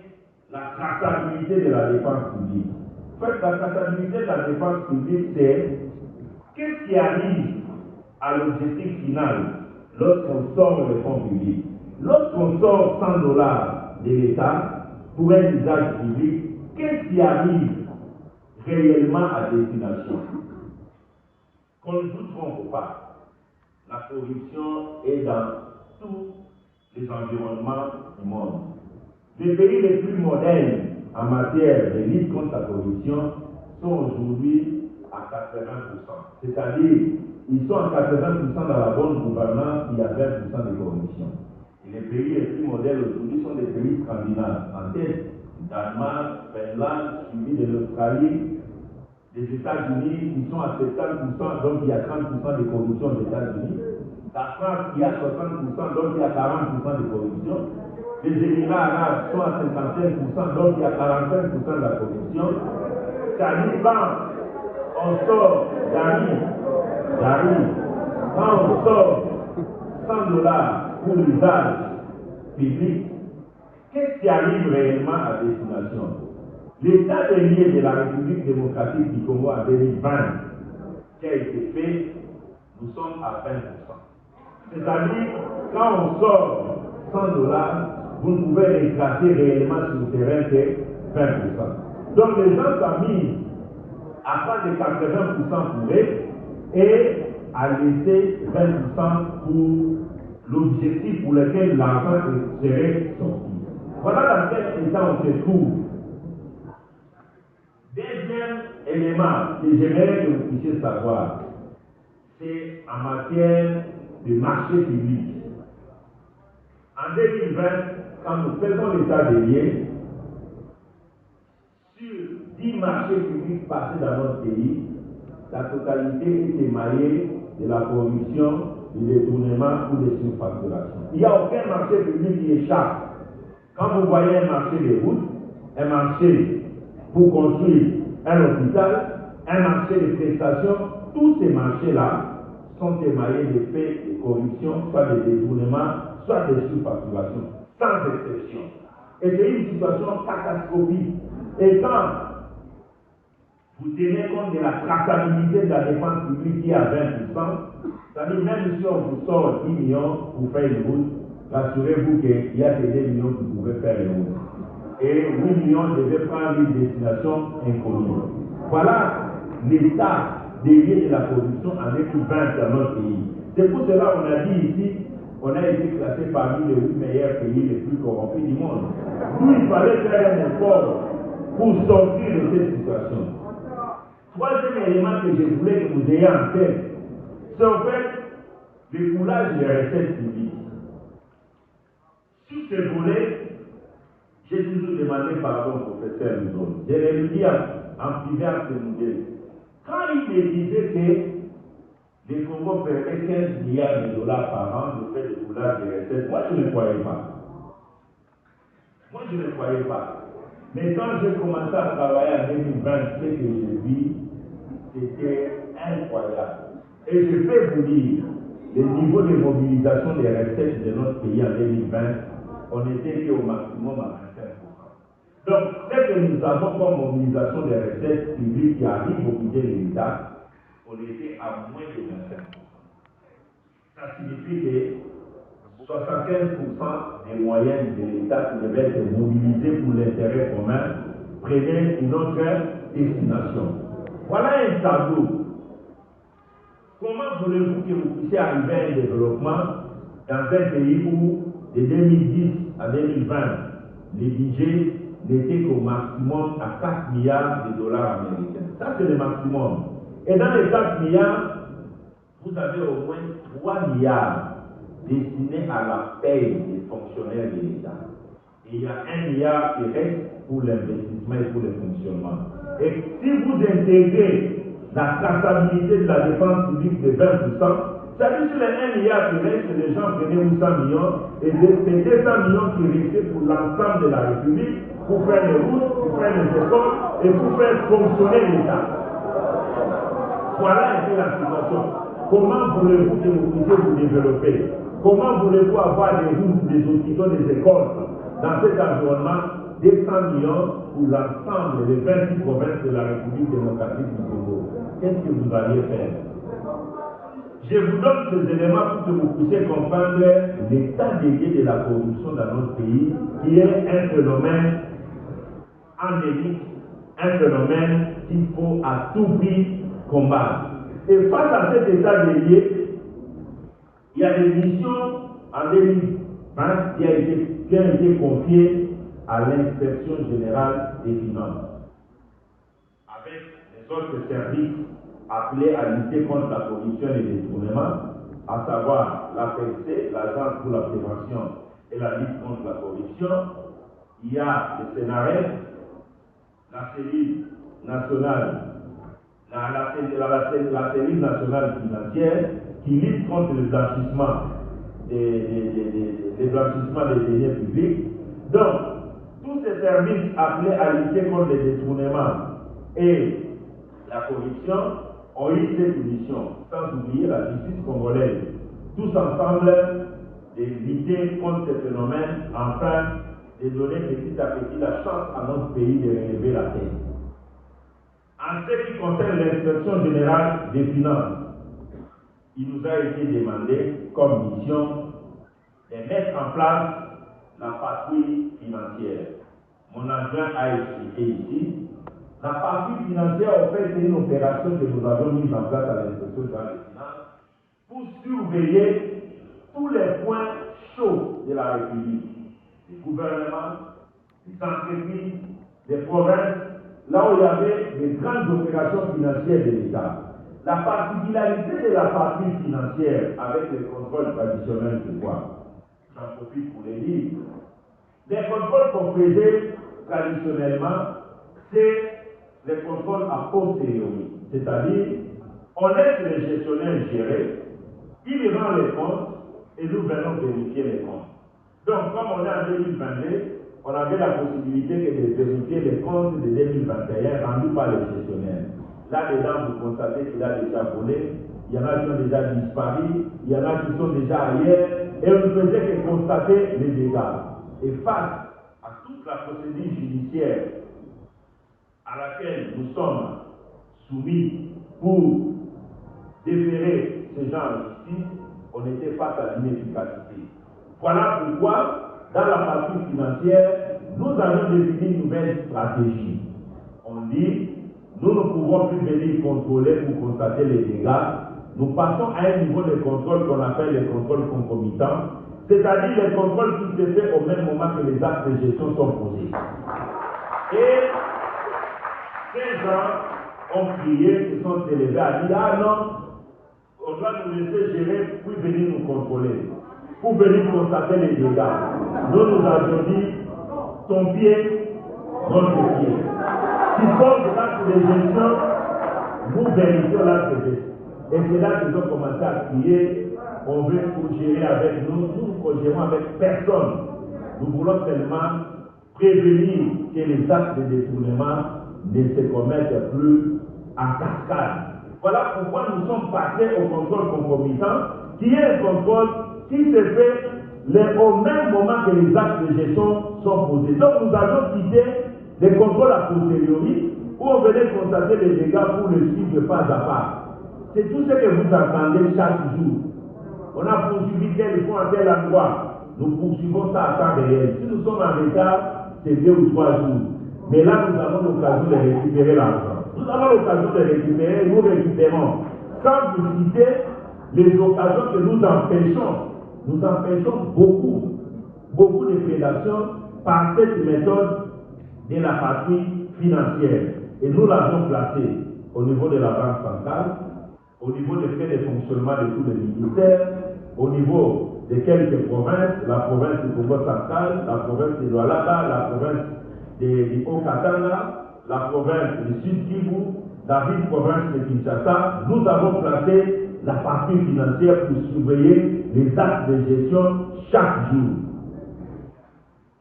la traçabilité de la dépense publique. En fait, la traçabilité de la dépense publique, c'est qu'est-ce qui arrive à l'objectif final lorsqu'on sort les fonds publics. Lorsqu'on sort $100 de l'État pour un usage public, qu'est-ce qui arrive réellement à destination? Qu'on ne vous trompe pas, la corruption est dans tous les environnements du monde. Les pays les plus modernes en matière de lutte contre la corruption sont aujourd'hui à 80%. C'est-à-dire, ils sont à 80% dans la bonne gouvernance, il y a 20% de corruption. Et les pays les plus modernes aujourd'hui sont des pays scandinaves. En tête, Danemark, Finlande, suivi de l'Australie, les États-Unis, ils sont à 70%, donc il y a 30% de corruption aux États-Unis. La France, il y a 60%, donc il y a 40% de corruption. Les Émirats arabes sont à 55%, donc il y a 45% de la corruption. C'est-à-dire quand on sort quand on sort $100 pour l'usage public, qu'est-ce qui arrive réellement à destination? L'état des lieux de la République démocratique du Congo en 2020 qui a été fait, nous sommes à 20%. C'est-à-dire, quand on sort $100, vous ne pouvez retracer réellement sur le terrain que 20%. Donc les gens s'amusent à prendre 80% pour eux et à laisser 20% pour l'objectif pour lequel l'argent serait sorti. Voilà dans quel état on se trouve. Deuxième élément que j'aimerais que vous puissiez savoir, c'est en matière de marché public. En 2020, quand nous faisons l'état des lieux, sur 10 marchés publics passés dans notre pays, la totalité est émaillée de la corruption, du détournement ou de surfacturation. Il n'y a aucun marché public qui échappe. Quand vous voyez un marché de route, un marché pour construire un hôpital, un marché de prestations, tous ces marchés-là sont émaillés de faits de corruption, soit de détournement, soit de surfacturation, sans exception. Et c'est une situation catastrophique. Et quand vous tenez compte de la traçabilité de la dépense publique qui est à 20%, c'est-à-dire même si on vous sort 10 millions pour faire une route, rassurez-vous qu'il y a que 2 millions que vous pouvez faire une route. Et 8 millions devaient prendre une destination inconnue. Voilà l'état dévié de la corruption en 2020 dans notre pays. C'est pour cela qu'on a dit ici, on a été classé parmi les 8 meilleurs pays les plus corrompus du monde. Nous, il fallait faire un effort pour sortir de cette situation. Troisième élément que je voulais que vous ayez en tête, c'est en fait le coulage des recettes publiques. Sur ce volet, j'ai toujours demandé pardon au professeur Mouzoun. Je l'ai dit en privé à ce modèle. Quand il me disait que les Congo perdaient 15 milliards de dollars par an de fait de coulage des recettes, moi je ne croyais pas. Moi je ne croyais pas. Mais quand j'ai commencé à travailler en 2020, ce que j'ai vu, c'était incroyable. Et je peux vous dire, le niveau de mobilisation des recettes de notre pays en 2020, on était au maximum à 25%. Donc, ce que nous avons comme mobilisation des recettes publiques qui arrivent au budget de l'État, on était à moins de 25%. Ça signifie que 75% des moyens de l'État qui devaient être mobilisés pour l'intérêt commun prenaient une autre destination. Voilà un tableau. Comment voulez-vous que vous puissiez arriver à un développement dans un pays où, de 2010 à 2020, les budgets n'étaient qu'au maximum à 4 milliards de dollars américains? Ça, c'est le maximum. Et dans les 4 milliards, vous avez au moins 3 milliards destinés à la paye des fonctionnaires de l'État. Et il y a 1 milliard qui reste pour l'investissement et pour le fonctionnement. Et si vous intégrez la traçabilité de la dépense publique de 20%, c'est-à-dire sur les 1 milliard qui reste, les gens prenaient 800 millions, et c'est 200 millions qui restaient pour l'ensemble de la République, pour faire les routes, pour faire les écoles, et pour faire fonctionner l'État. Voilà un peu la situation. Comment voulez-vous que vous puissiez vous développer? Comment voulez-vous avoir des routes, des hôpitaux, des écoles dans cet environnement? 200 millions pour l'ensemble des 26 provinces de la République démocratique du Congo. Qu'est-ce que vous alliez faire? Je vous donne ces éléments pour que vous puissiez comprendre l'état dédié de la corruption dans notre pays, qui est un phénomène endémique, un phénomène qu'il faut à tout prix combattre. Et face à cet état dédié, il y a des missions en 2020 qui ont été confiées à l'inspection générale des finances, avec les autres services appelés à lutter contre la corruption et le détournement, à savoir l'APC, l'Agence pour la prévention et la lutte contre la corruption. Il y a le CNRS, la cellule nationale, la cellule nationale financière qui lutte contre le blanchissement des deniers publics. Donc, tous ces services appelés à lutter contre les détournements et la corruption ont eu cette mission, sans oublier la justice congolaise. Tous ensemble, de lutter contre ces phénomènes, enfin, de donner petit à petit la chance à notre pays de relever la tête. En ce qui concerne l'inspection générale des finances, il nous a été demandé comme mission de mettre en place la patrouille financière. Mon adjoint a expliqué ici. La patrouille financière, en fait, c'est une opération que nous avons mise en place à l'inspection dans les finances pour surveiller tous les points chauds de la République. Les gouvernements, les entreprises, les provinces, là où il y avait des grandes opérations financières de l'État. La particularité de la patrouille financière avec les contrôles traditionnels, c'est quoi? J'en profite pour les dire. Les contrôles qu'on faisait traditionnellement, c'est les contrôles a posteriori. C'est-à-dire, on laisse les gestionnaires gérer, ils rendent les comptes et nous venons vérifier les comptes. Donc, comme on est en 2022, on avait la possibilité de vérifier les comptes de 2021 rendus par les gestionnaires. Là-dedans, vous constatez qu'il a déjà volé, il y en a qui ont déjà disparu, il y en a qui sont déjà ailleurs, et on ne faisait que constater les dégâts. Et face à toute la procédure judiciaire à laquelle nous sommes soumis pour déférer ces gens en justice, on était face à l'inefficacité. Voilà pourquoi, dans la partie financière, nous avons défini une nouvelle stratégie. On dit, nous ne pouvons plus venir contrôler pour constater les dégâts. Nous passons à un niveau de contrôle qu'on appelle les contrôles concomitants, c'est-à-dire les contrôles qui se font au même moment que les actes de gestion sont posés. Et ces gens ont crié, se sont élevés à dire, ah non, on doit nous laisser gérer pour venir nous contrôler, pour venir constater les dégâts. Nous avions dit, ton pied, notre pied. Si comme l'acte de gestion, nous vérifions l'acte de gestion. Et c'est là qu'ils ont commencé à crier, on veut gérer avec nous, nous ne gérons avec personne. Nous voulons seulement prévenir que les actes de détournement ne se commettent plus en cascade. Voilà pourquoi nous sommes passés au contrôle concomitant, qui est un contrôle qui se fait au même moment que les actes de gestion sont posés. Donc nous avons quitté les contrôles a posteriori, où on venait constater les dégâts pour le suivre pas à pas. C'est tout ce que vous entendez chaque jour. On a poursuivi tel point à tel endroit. Nous poursuivons ça à temps réel. Si nous sommes en retard, c'est 2 ou 3 jours. Mais là, nous avons l'occasion de récupérer l'argent. Nous avons l'occasion de récupérer, nous récupérons. Sans vous citer les occasions que nous empêchons beaucoup de prédations par cette méthode de la patrouille financière. Et nous l'avons placée au niveau de la Banque centrale, au niveau des frais de fonctionnement de tous les ministères, au niveau de quelques provinces, la province du Congo central, la province de Lualaba, la province du Haut-Katanga, la province du Sud-Kivu, la ville-province de Kinshasa. Nous avons placé la patrouille financière pour surveiller les actes de gestion chaque jour.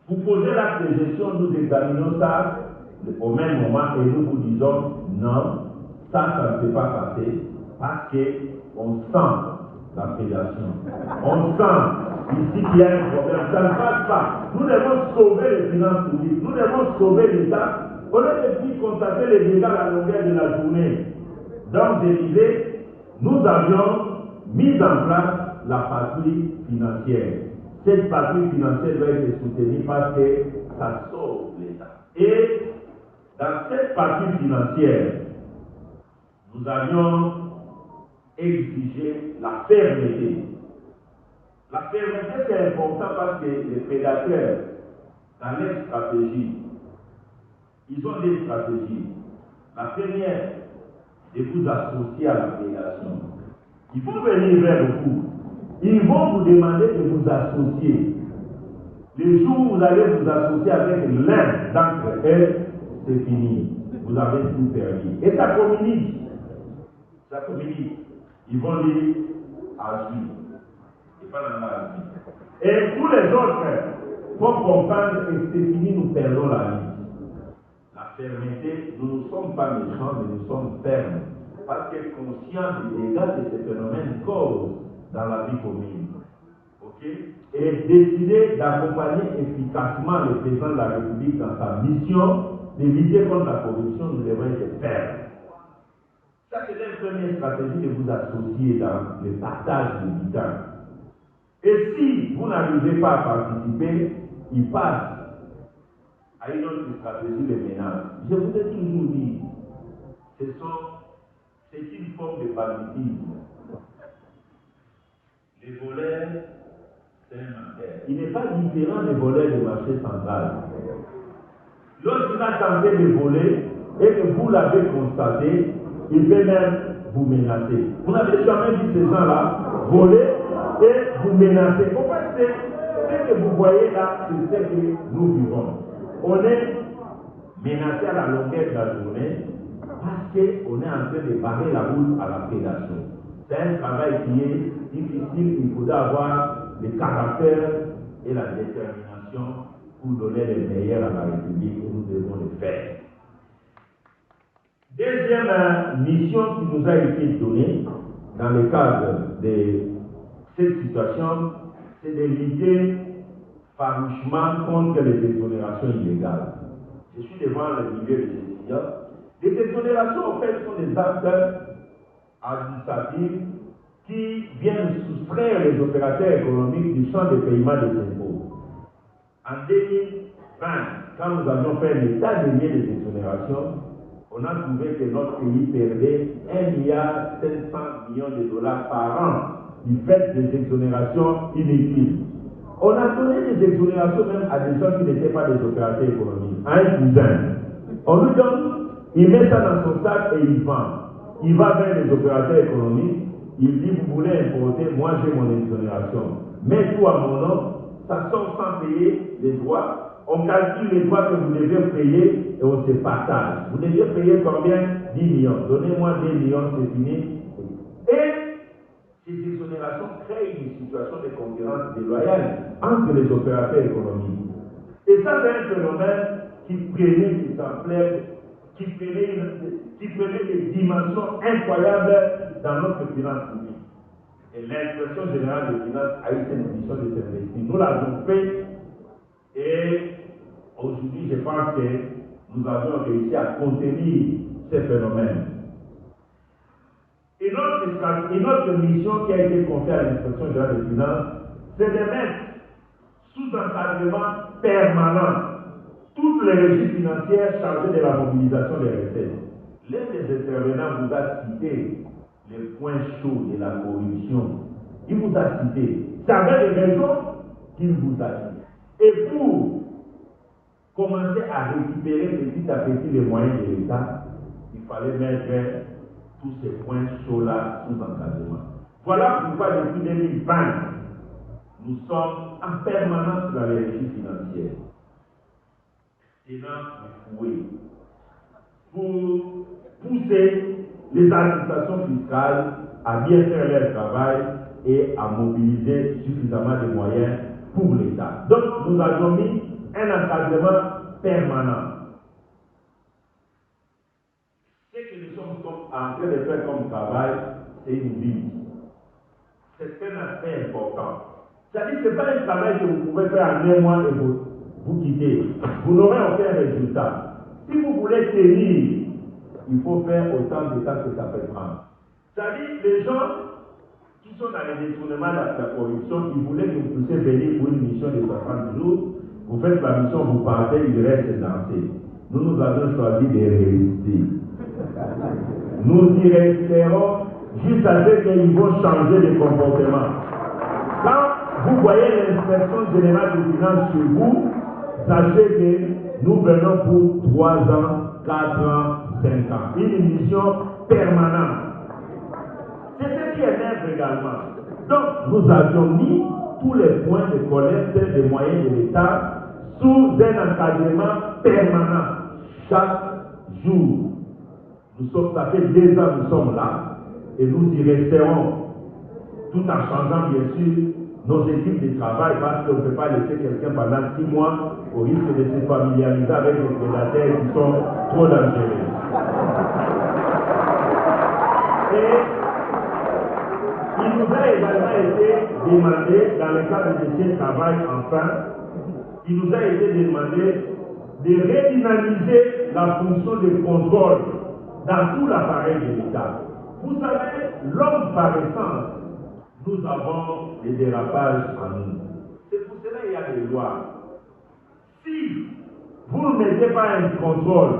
Vous posez l'acte de gestion, nous examinons ça au même moment et nous vous disons non, ça ne peut pas passer parce qu'on sent la prédation. On sent ici qu'il y a un problème. Ça ne passe pas. Nous devons sauver les finances publiques, nous devons sauver l'État. On a pu constater les dégâts à la longueur de la journée. Donc je disais, nous avions mis en place la patrouille financière. Cette patrouille financière doit être soutenue parce que ça sauve l'État. Et dans cette patrouille financière, nous avions exigé la fermeté. La fermeté, c'est important parce que les prédateurs, dans leur stratégie, ils ont des stratégies. La première, c'est de vous associer à la prédation. Ils vont venir vers vous. Ils vont vous demander de vous associer. Le jour où vous allez vous associer avec l'un d'entre elles, c'est fini. Vous avez tout perdu. Et ça communique. Ça communique. Ils vont dire agir. Et pas dans la vie. Et tous les autres vont comprendre que c'est fini, nous perdons la vie. La fermeté, nous ne sommes pas méchants, mais nous sommes fermes. Parce que conscients des dégâts que ces phénomènes causent dans la vie commune. Okay? Et décider d'accompagner efficacement le président de la République dans sa mission de lutter contre la corruption, nous devons être fermes. Ça, c'est la première stratégie de vous associer dans le partage du bilan. Et si vous n'arrivez pas à participer, il passe à une autre stratégie de ménage. Je vous ai toujours dit, c'est une forme de banditisme. Les voleurs, c'est un menteur. Il n'est pas différent des voleurs du marché central. Lorsqu'il a tenté de voler et que vous l'avez constaté, il peut même vous menacer. Vous n'avez jamais vu ces gens-là voler et vous menacer. En fait, ce que vous voyez là, c'est ce que nous vivons. On est menacé à la longueur de la journée parce qu'on est en train de barrer la route à la prédation. C'est un travail qui est difficile, il faudra avoir le caractère et la détermination pour donner le meilleur à la République et nous devons le faire. Deuxième mission qui nous a été donnée dans le cadre de cette situation, c'est de lutter farouchement contre les exonérations illégales. Je suis devant le milieu des étudiants. Les exonérations, en fait, sont des actes administratifs qui viennent soustraire les opérateurs économiques du champ de paiement des impôts. En 2020, quand nous avions fait l'état des lieux des exonérations, on a trouvé que notre pays perdait 1,7 milliard de dollars par an du fait des exonérations inutiles. On a donné des exonérations même à des gens qui n'étaient pas des opérateurs économiques. À un cousin, on lui donne, il met ça dans son sac et il vend. Il va vers les opérateurs économiques, il dit vous voulez importer, moi j'ai mon exonération. Mets tout à mon nom, ça sort sans payer les droits. On calcule les droits que vous devez payer et on se partage. Vous devez payer combien? 10 millions. Donnez-moi 10 millions, c'est fini. Et ces exonérations créent une situation de concurrence déloyale entre les opérateurs économiques. Et ça, c'est un phénomène qui prenait des ampleurs, qui prenait des dimensions incroyables dans notre finance publique. Et l'inspection générale des finances a eu cette mission de s'investir. Nous l'avons fait et aujourd'hui, je pense que nous avons réussi à contenir ces phénomènes. Une autre mission qui a été confiée à l'inspection générale des finances, c'est de mettre sous encadrement permanent toutes les régies financières chargées de la mobilisation des recettes. L'un des intervenants vous a cité les points chauds de la corruption. Il vous a cité. C'est avec des raisons qu'il vous a dit. Et pour commencer à récupérer petit à petit les moyens de l'État, il fallait mettre tous ces points chauds-là sous encadrement. Voilà pourquoi depuis 2020, nous sommes en permanence dans les régies financières. Tenant le fouet pour pousser les administrations fiscales à bien faire leur travail et à mobiliser suffisamment de moyens pour l'État. Donc, nous avons mis un encadrement permanent. Ce que nous sommes en train de faire comme travail, c'est une vie. C'est un aspect important. C'est-à-dire que ce n'est pas un travail que vous pouvez faire en un mois et vous quittez. Vous n'aurez aucun résultat. Si vous voulez tenir, il faut faire autant de temps que ça peut prendre. C'est-à-dire les gens qui sont dans les détournements de la corruption, qui voulaient que vous puissiez venir pour une mission de 60 jours, vous faites la mission, vous partez, il reste danser. Nous avons choisi de résister. Nous y resterons jusqu'à ce qu'ils vont changer de comportement. Quand vous voyez l'inspection générale des finances chez vous, sachez que nous venons pour 3 ans, 4 ans, 5 ans. Une mission permanente. C'est ce qui émerge également. Donc, nous avions mis tous les points de collecte des moyens de l'État sous un encadrement permanent chaque jour. Ça fait 2 ans que nous sommes là et nous y resterons tout en changeant bien sûr nos équipes de travail parce qu'on ne peut pas laisser quelqu'un pendant 6 mois au risque de se familiariser avec les prédateurs qui sont trop dangereux. Et il nous a également été demandé, dans le cadre de ce travail enfin, il nous a été demandé de redynamiser la fonction de contrôle dans tout l'appareil de l'État. Vous savez, l'homme par essence, nous avons des dérapages en nous. C'est pour cela qu'il y a des lois. Si vous ne mettez pas un contrôle,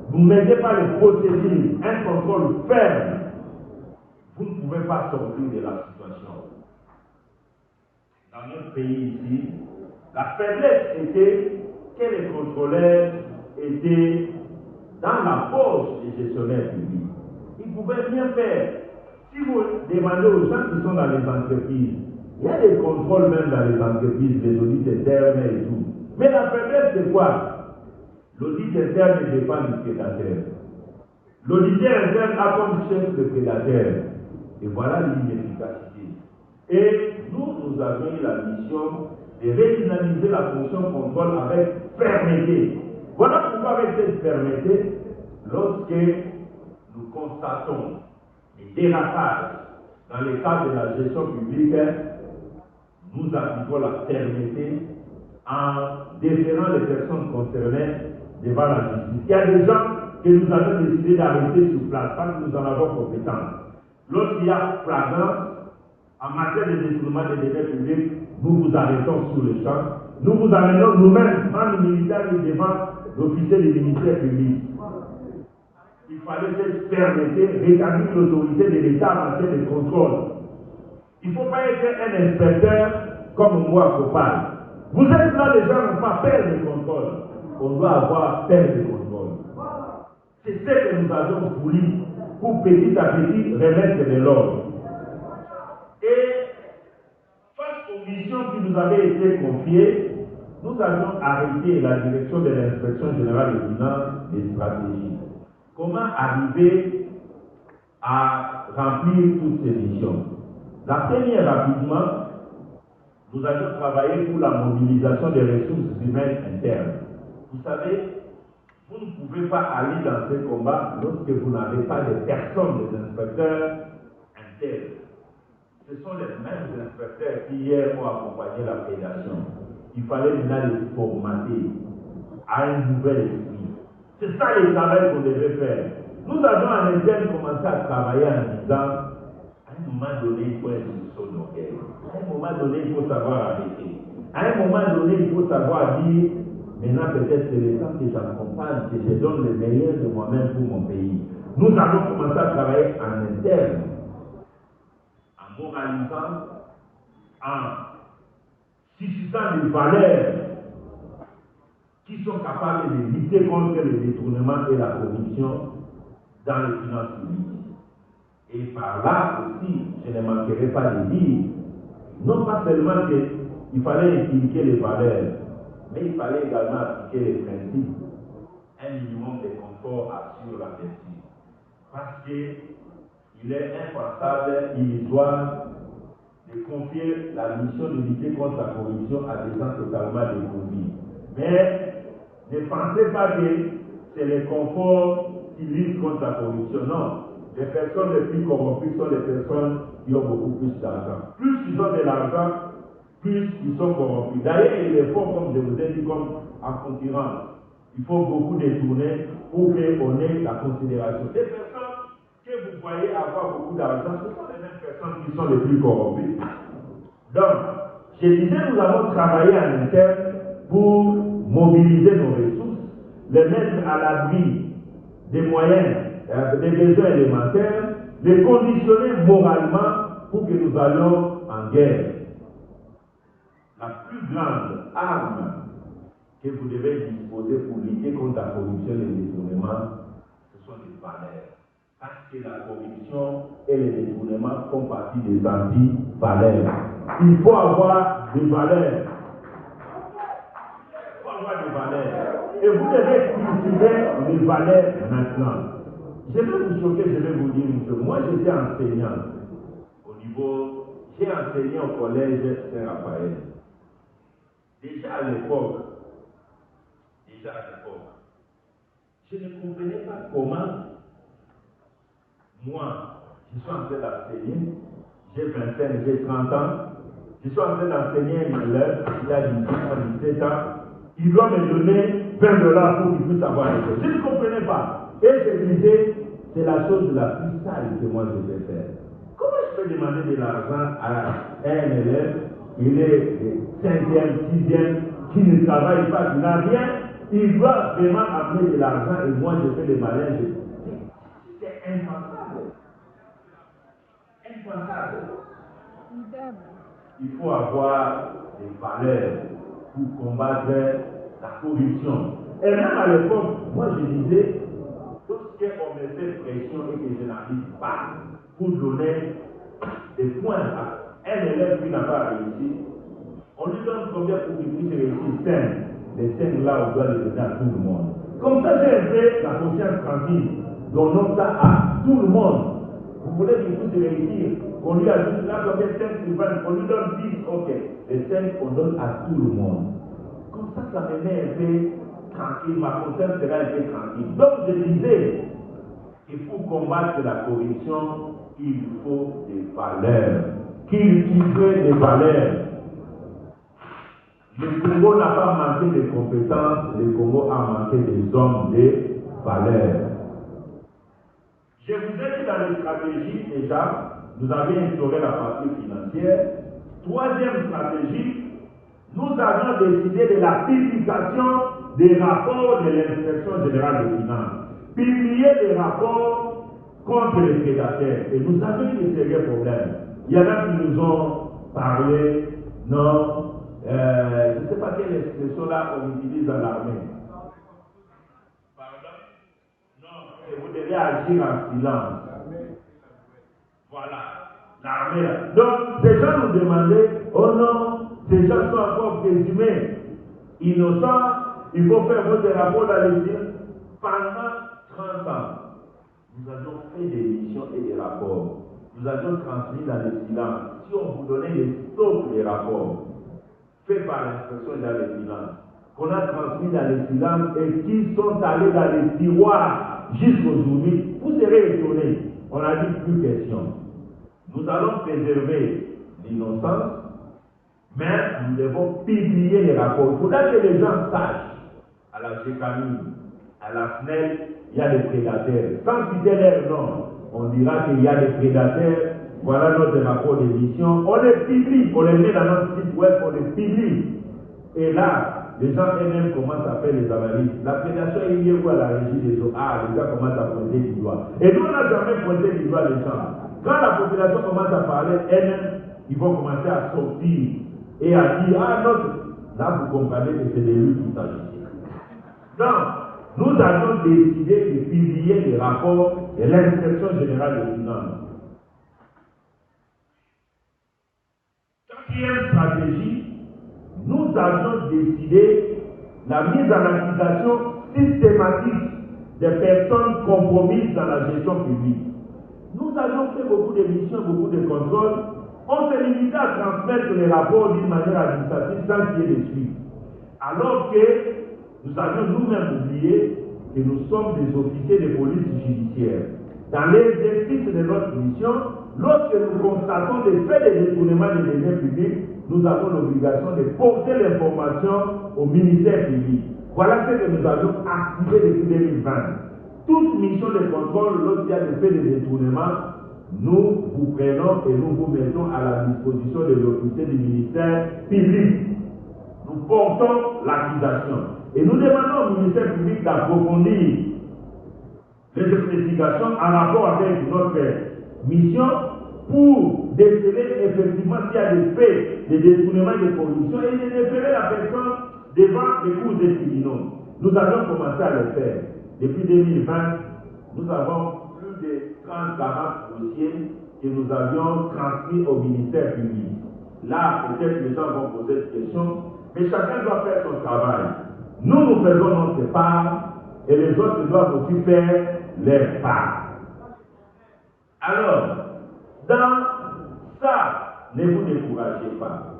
vous ne mettez pas les procédures, un contrôle ferme, vous ne pouvez pas sortir de la situation. Dans notre pays ici, la faiblesse était que les contrôleurs étaient dans la poche des gestionnaires publics. Ils ne pouvaient rien faire. Si vous demandez aux gens qui sont dans les entreprises, il y a des contrôles même dans les entreprises, les audits internes et tout. Mais la faiblesse, c'est quoi? L'audit interne dépend du prédateur. L'auditeur interne a comme chef le prédateur. Et voilà l'inefficacité. Et nous avions eu la mission de redynamiser la fonction contrôle avec fermeté. Voilà pourquoi avec cette fermeté, lorsque nous constatons des dérapages dans le cadre de la gestion publique, nous appliquons la fermeté en déférant les personnes concernées devant la justice. Il y a des gens que nous avons décidé d'arrêter sur place parce que nous en avons compétence. Lorsqu'il y a flagrance en matière de détournement des deniers publics, nous vous arrêtons sur le champ. Nous vous amenons nous-mêmes, en militaire, devant l'officier du ministère public. Il fallait cette fermeté, rétablir l'autorité de l'État en matière de contrôle. Il ne faut pas être un inspecteur comme moi à Copal. Vous êtes là, les gens n'ont pas peur de contrôle. On doit avoir peur de contrôle. C'est ce que nous avons voulu pour petit à petit remettre de l'ordre. Et face aux missions qui nous avaient été confiées, nous avions arrêté la direction de l'inspection générale des finances et stratégies. Comment arriver à remplir toutes ces missions? La première, rapidement, nous avions travaillé pour la mobilisation des ressources humaines internes. Vous savez, vous ne pouvez pas aller dans ce combat lorsque vous n'avez pas de personnes, des inspecteurs internes. Ce sont les mêmes inspecteurs qui hier ont accompagné la fédération. Il fallait maintenant les formater à un nouvel esprit. C'est ça le travail qu'on devait faire. Nous avons en interne commencé à travailler en disant, à un moment donné, il faut être sur son orgueil. À un moment donné, il faut savoir arrêter. À un moment donné, il faut savoir dire, maintenant peut-être c'est le temps que j'accompagne, que je donne le meilleur de moi-même pour mon pays. Nous avons commencé à travailler en interne, en moralisant, en suscitant des valeurs qui sont capables de lutter contre le détournement et la corruption dans les finances publiques. Et par là aussi, je ne manquerai pas de dire, non pas seulement qu'il fallait inculquer les valeurs, mais il fallait également appliquer les principes. Un minimum de confort assure la vertu. Parce qu'il est impensable, illusoire, de confier la mission de lutter contre la corruption à des gens totalement dépourvus. Mais ne pensez pas que c'est le confort qui lutte contre la corruption. Non. Les personnes les plus corrompues sont les personnes qui ont beaucoup plus d'argent. Plus ils ont de l'argent, plus ils sont corrompus. D'ailleurs, il est fort, comme je vous ai dit, comme en concurrence. Il faut beaucoup détourner pour qu'on ait la considération. Les personnes que vous voyez avoir beaucoup d'argent, ce sont les mêmes personnes qui sont les plus corrompues. Donc, je disais, nous avons travaillé en interne pour mobiliser nos ressources, les mettre à l'abri des moyens, des besoins élémentaires, les conditionner moralement pour que nous allions en guerre. La plus grande arme que vous devez disposer pour lutter contre la corruption et le détournement, ce sont les valeurs. Parce que la corruption et le détournement font partie des anti-valeurs. Il faut avoir des valeurs. Il faut avoir des valeurs. Et vous devez cultiver les valeurs maintenant. Je vais vous choquer, je vais vous dire une chose. Moi, j'étais enseignant au niveau, j'ai enseigné au collège Saint-Raphaël. Déjà à l'époque, je ne comprenais pas comment moi, je suis en train d'enseigner, j'ai 25, j'ai 30 ans, je suis en train d'enseigner un élève, il a 18 ans, 17 ans, il doit me donner $20 pour qu'il puisse avoir les choses. Je ne comprenais pas. Et je disais, c'est la chose la plus sale que moi je vais faire. Comment je peux demander de l'argent à un élève, il est 5e, 6e, qui ne travaille pas, qui n'a rien, il doit vraiment amener de l'argent et moi je fais les malins. C'est impensable. Impensable. Il faut avoir des valeurs pour combattre la corruption. Et même à l'époque, moi je disais, lorsqu'on me fait pression et que je n'arrive pas pour donner des points à un élève qui n'a pas réussi, on lui donne combien pour qu'il puisse réussir 5. Les 5 là, on doit les donner à tout le monde. Comme ça, j'ai fait la conscience tranquille. Donnons ça à tout le monde. Vous voulez qu'il puisse réussir, on lui ajoute là combien 5 sur 20, on lui donne 10, ok. Les 5, on donne à tout le monde. Comme ça me met un peu tranquille, ma conscience sera un peu tranquille. Donc je disais, il faut combattre la corruption, il faut des valeurs. Cultiver des valeurs. Le Congo n'a pas manqué de compétences, le Congo a manqué des hommes de valeurs. Je vous ai dit dans les stratégies déjà, nous avions instauré la partie financière. Troisième stratégie, nous avions décidé de la publication des rapports de l'inspection générale des finances. Publier des rapports contre les prédateurs. Et nous avions eu des sérieux problèmes. Il y en a qui nous ont parlé, non, je ne sais pas quelle expression là on utilise dans l'armée. Pardon? Non, et vous devez agir en silence. Voilà, l'armée là. Donc, ces gens nous demandaient, oh non, ces gens sont encore présumés innocents, il faut faire votre rapport dans les îles. Pendant 30 ans, nous avions fait des missions et des rapports. Nous avions transmis dans le silence. Si on vous donnait les stocks des rapports, faits par l'inspection dans les finances, qu'on a transmis dans le silence et qui sont allés dans les tiroirs jusqu'aujourd'hui, vous serez étonnés. On a dit plus question. Nous allons préserver l'innocence, mais nous devons publier les rapports. Il faudra que les gens sachent, à la GECAMI, à la SNEL, il y a des prédateurs. Sans citer leur nom, on dira qu'il y a des prédateurs. Voilà notre rapport d'émission. On les publie, on les met dans notre site web, on les publie. Et là, les gens eux-mêmes commencent à faire les analyses. La prédation est liée à la régie des eaux. Ah, les gens commencent à pointer du doigt. Et nous, on n'a jamais pointé du doigt les gens. Quand la population commence à parler, elles-mêmes, ils vont commencer à sortir et à dire, ah non, là vous comprenez que c'est de lui qu'il s'agit. Donc, nous avons décidé de publier les rapports de l'inspection générale des finances. Quatrième stratégie, nous avons décidé la mise en application systématique des personnes compromises dans la gestion publique. Nous avons fait beaucoup de missions, beaucoup de contrôles. On s'est limité à transmettre les rapports d'une manière administrative sans qu'il y ait de suite. Alors que nous avions nous-mêmes oublié que nous sommes des officiers de police judiciaire. Dans l'exercice de notre mission, lorsque nous constatons des faits de détournement des deniers publics, nous avons l'obligation de porter l'information au ministère public. Voilà ce que nous avions activé depuis 2020. Toute mission de contrôle, lorsqu'il y a des faits de détournement, nous vous prenons et nous vous mettons à la disposition de l'officier du ministère public. Nous portons l'accusation. Et nous demandons au ministère public d'approfondir les investigations en rapport avec notre mission pour déceler effectivement s'il y a des faits de détournement et de corruption et de déférer la personne devant les cours des tribunaux. Nous avons commencé à le faire. Depuis 2020, nous avons plus de 30-40 dossiers que nous avions transmis au ministère public. Là, peut-être les gens vont poser des questions, mais chacun doit faire son travail. Nous faisons notre part et les autres doivent aussi faire leur part. Alors, dans ça, ne vous découragez pas.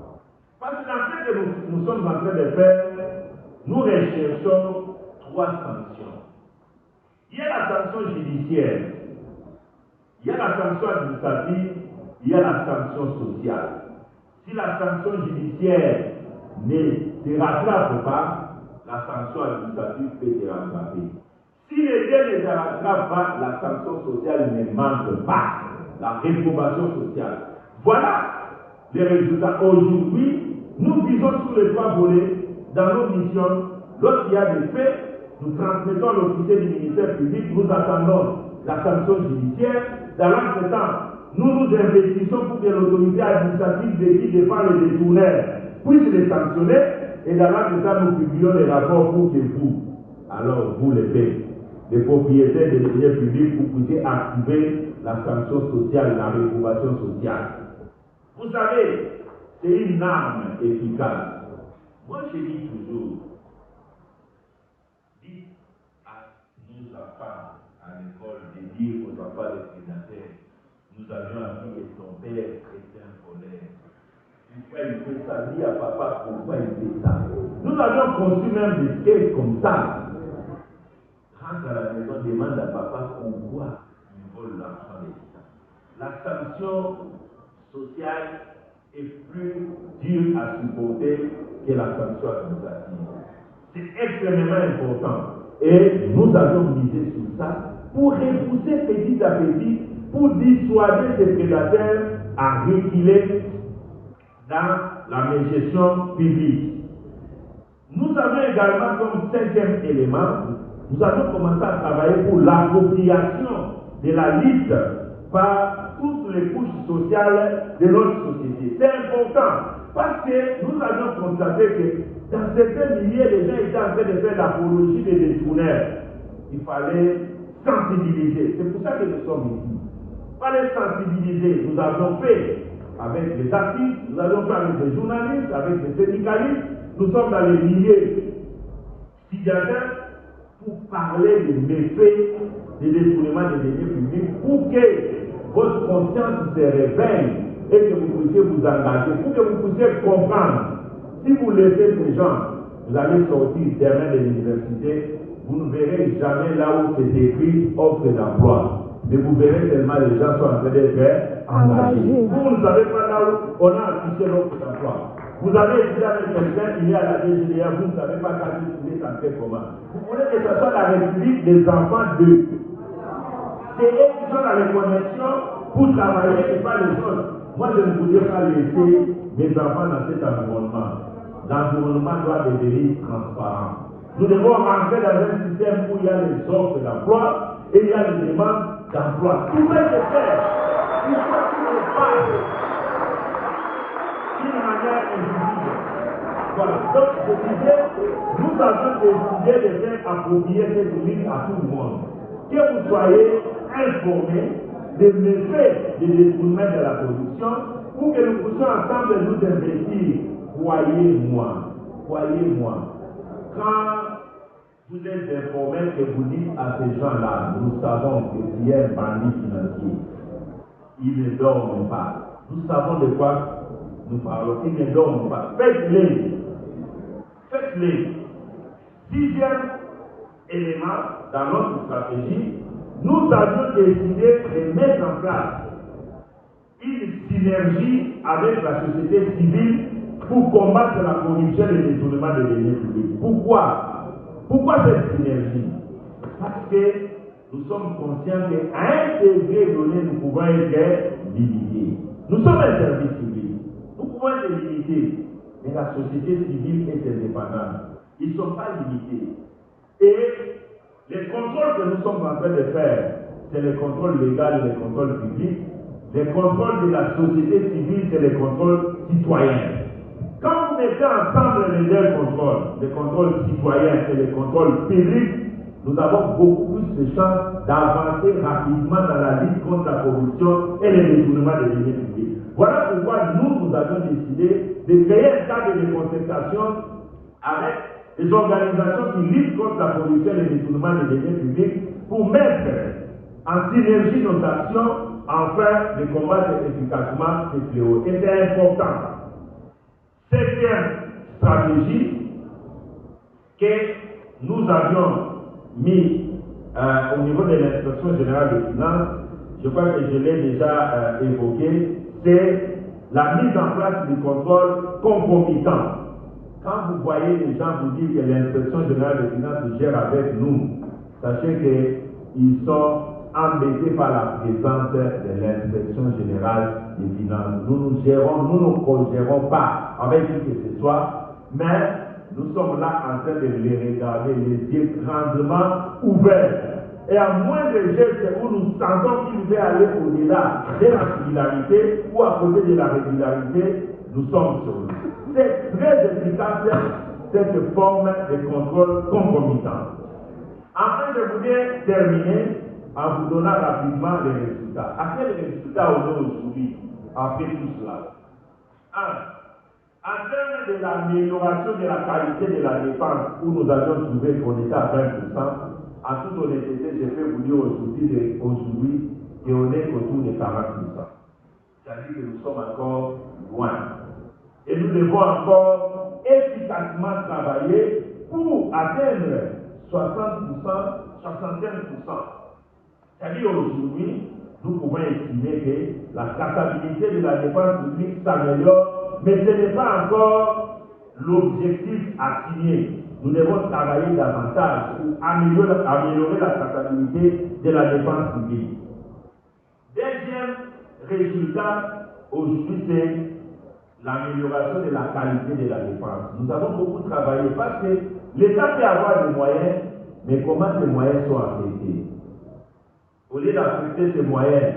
Parce que dans ce que nous sommes en train de faire, nous recherchons 3 sanctions. Il y a la sanction judiciaire, il y a la sanction administrative, il y a la sanction sociale. Si la sanction judiciaire ne te rattrape pas, la sanction administrative peut te rattraper. Si les deux ne te rattrapent pas, la sanction sociale ne manque pas. La réprobation sociale. Voilà les résultats. Aujourd'hui, nous visons sur les 3 volets dans nos missions, lorsqu'il y a des faits, nous transmettons à l'officier du ministère public, nous attendons la sanction judiciaire. Dans l'entretemps, nous nous investissons pour que l'autorité administrative qui défend les détourneurs puisse les sanctionner, et dans l'entretemps, nous publions les rapports pour que vous, alors vous les propriétaires des biens publics, vous puissiez activer la sanction sociale, la réprobation sociale. Vous savez, c'est une arme efficace. Moi, je dis toujours, dites à nos enfants à l'école de dire aux enfants des prédateurs, nous avions appris que son père était un colère. Pourquoi il fait ça? Dis à papa pourquoi il fait ça. Nous avions conçu même des sketchs comme ça. Rentre à la maison, demande à papa pourquoi il vole l'argent de l'État. La sanction sociale est plus dure à supporter que la sanction administrative. C'est extrêmement important. Et nous avons misé sur ça pour repousser petit à petit, pour dissuader ces prédateurs à reculer dans la gestion publique. Nous avons également comme cinquième élément, nous avons commencé à travailler pour l'appropriation de la lutte par toutes les couches sociales de notre société. C'est important parce que nous avions constaté que dans certains milieux, les gens étaient en train de faire l'apologie des détourneurs. Il fallait sensibiliser. C'est pour ça que nous sommes ici. Il fallait sensibiliser. Nous avons fait avec les artistes, nous avons fait avec les journalistes, avec les syndicalistes. Nous sommes dans les milieux citadins pour parler des méfaits des détournements des deniers publics, pour que votre conscience se réveille et que vous puissiez vous engager, pour que vous puissiez comprendre. Si vous laissez ces gens, vous allez sortir demain de l'université, vous ne verrez jamais là où c'est écrit offre d'emploi. Mais vous verrez seulement les gens sont en train d'être engagés. Vous ne savez pas là où on a affiché l'offre d'emploi. Vous avez étudié avec quelqu'un, il est à la DGDA, vous ne savez pas quand il est en fait comment. Vous voulez que ce soit la République des enfants d'eux. C'est eux qui sont dans les connexions pour travailler et pas les autres. Moi, je ne voudrais pas laisser mes enfants dans cet environnement. L'environnement doit devenir transparent. Nous devons rentrer dans un système où il y a les offres d'emploi et il y a les demandes d'emploi. Tout va se faire. Il faut qu'il se passe d'une manière invisible. Voilà. Donc, je disais, nous avons décidé de faire approprier cette ligne à tout le monde. Que vous soyez informés des méfaits des détournements de la production pour que nous puissions ensemble nous investir. Croyez-moi, quand vous êtes informés que vous dites à ces gens-là, nous savons que s'il y a un bandit financier, ils ne dorment pas. Nous savons de quoi nous parlons, ils ne dorment pas. Faites-les. Sixième élément dans notre stratégie, nous avions décidé de mettre en place une synergie avec la société civile pour combattre la corruption et le détournement des deniers publics. Pourquoi cette synergie? Parce que nous sommes conscients qu'à un degré donné, nous pouvons être limités. Nous sommes un service public. Nous pouvons être limités. Mais la société civile est indépendante. Ils ne sont pas limités. Et les contrôles que nous sommes en train de faire, c'est les contrôles légaux et les contrôles publics. Les contrôles de la société civile, c'est les contrôles citoyens. Quand vous mettez ensemble les deux contrôles, les contrôles citoyens et les contrôles publics, nous avons beaucoup plus de chances d'avancer rapidement dans la lutte contre la corruption et les détournements des deniers publics. Voilà pourquoi nous avions décidé de créer un cadre de concertation avec les organisations qui luttent contre la corruption et les détournements des deniers publics pour mettre en synergie nos actions afin de combattre efficacement ces fléaux. Et c'est important. Septième stratégie que nous avions mis au niveau de l'inspection générale des finances, je crois que je l'ai déjà évoqué, c'est la mise en place du contrôle concomitant. Quand vous voyez les gens vous dire que l'inspection générale des finances gère avec nous, sachez qu'ils sont embêtés par la présence de l'inspection générale des finances. Nous ne co-gérons pas avec qui que ce soit, mais nous sommes là en train de les regarder, les yeux grandement ouverts. Et à moins de gestes où nous sentons qu'il veut aller au-delà de la régularité ou à côté de la régularité, nous sommes sur lui. C'est très efficace cette forme de contrôle concomitant. Enfin, je voudrais terminer en vous donnant rapidement les résultats. À quels résultats on est aujourd'hui après tout cela? 1. En termes de l'amélioration de la qualité de la dépense, où nous avions trouvé qu'on était à 20%, en toute honnêteté, je peux vous dire aujourd'hui qu'on est autour de 40%. C'est-à-dire que nous sommes encore loin. Et nous devons encore efficacement travailler pour atteindre 60%, 65%. C'est-à-dire aujourd'hui, nous pouvons estimer que la traçabilité de la dépense publique s'améliore, mais ce n'est pas encore l'objectif assigné. Nous devons travailler davantage pour améliorer la traçabilité de la dépense publique. Deuxième résultat, aujourd'hui, c'est l'amélioration de la qualité de la dépense. Nous avons beaucoup travaillé parce que l'État peut avoir des moyens, mais comment ces moyens sont affectés? Au lieu d'affecter ces moyens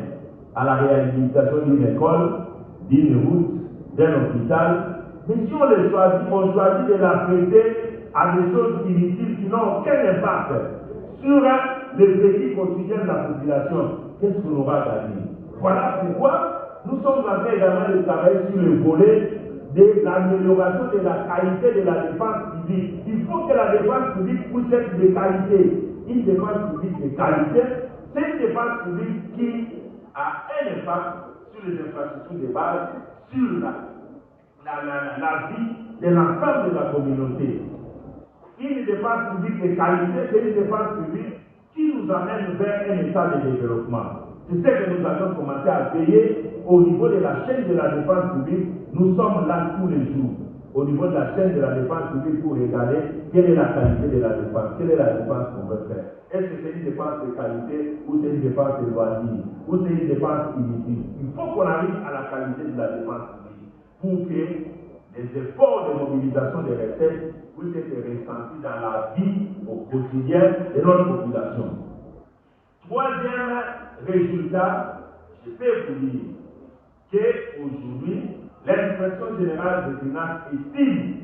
à la réhabilitation d'une école, d'une route, d'un hôpital, mais si on les choisit, on choisit de l'affecter à des choses inutiles qui n'ont aucun impact sur les vécus quotidiens de la population. Qu'est-ce qu'on aura gagné? Voilà pourquoi nous sommes en train également de travailler sur le volet de l'amélioration de la qualité de la dépense publique. Il faut que la dépense publique puisse être de qualité. Une dépense publique de qualité, c'est une dépense publique qui a un impact sur les infrastructures de base, sur la vie de l'ensemble de la communauté. Une dépense publique de qualité, c'est une dépense publique qui nous amène vers un état de développement. C'est ce que nous allons commencer à payer au niveau de la chaîne de la dépense publique. Nous sommes là tous les jours, au niveau de la chaîne de la dépense publique, pour regarder quelle est la qualité de la dépense, quelle est la dépense qu'on veut faire. Est-ce que c'est une dépense de qualité ou c'est une dépense de loisir ou c'est une dépense inutile? Il faut qu'on arrive à la qualité de la dépense publique pour que les efforts de mobilisation des recettes puissent être ressentis dans la vie au quotidien de notre population. Troisième résultat, je peux vous dire qu'aujourd'hui, l'inspection générale des finances estime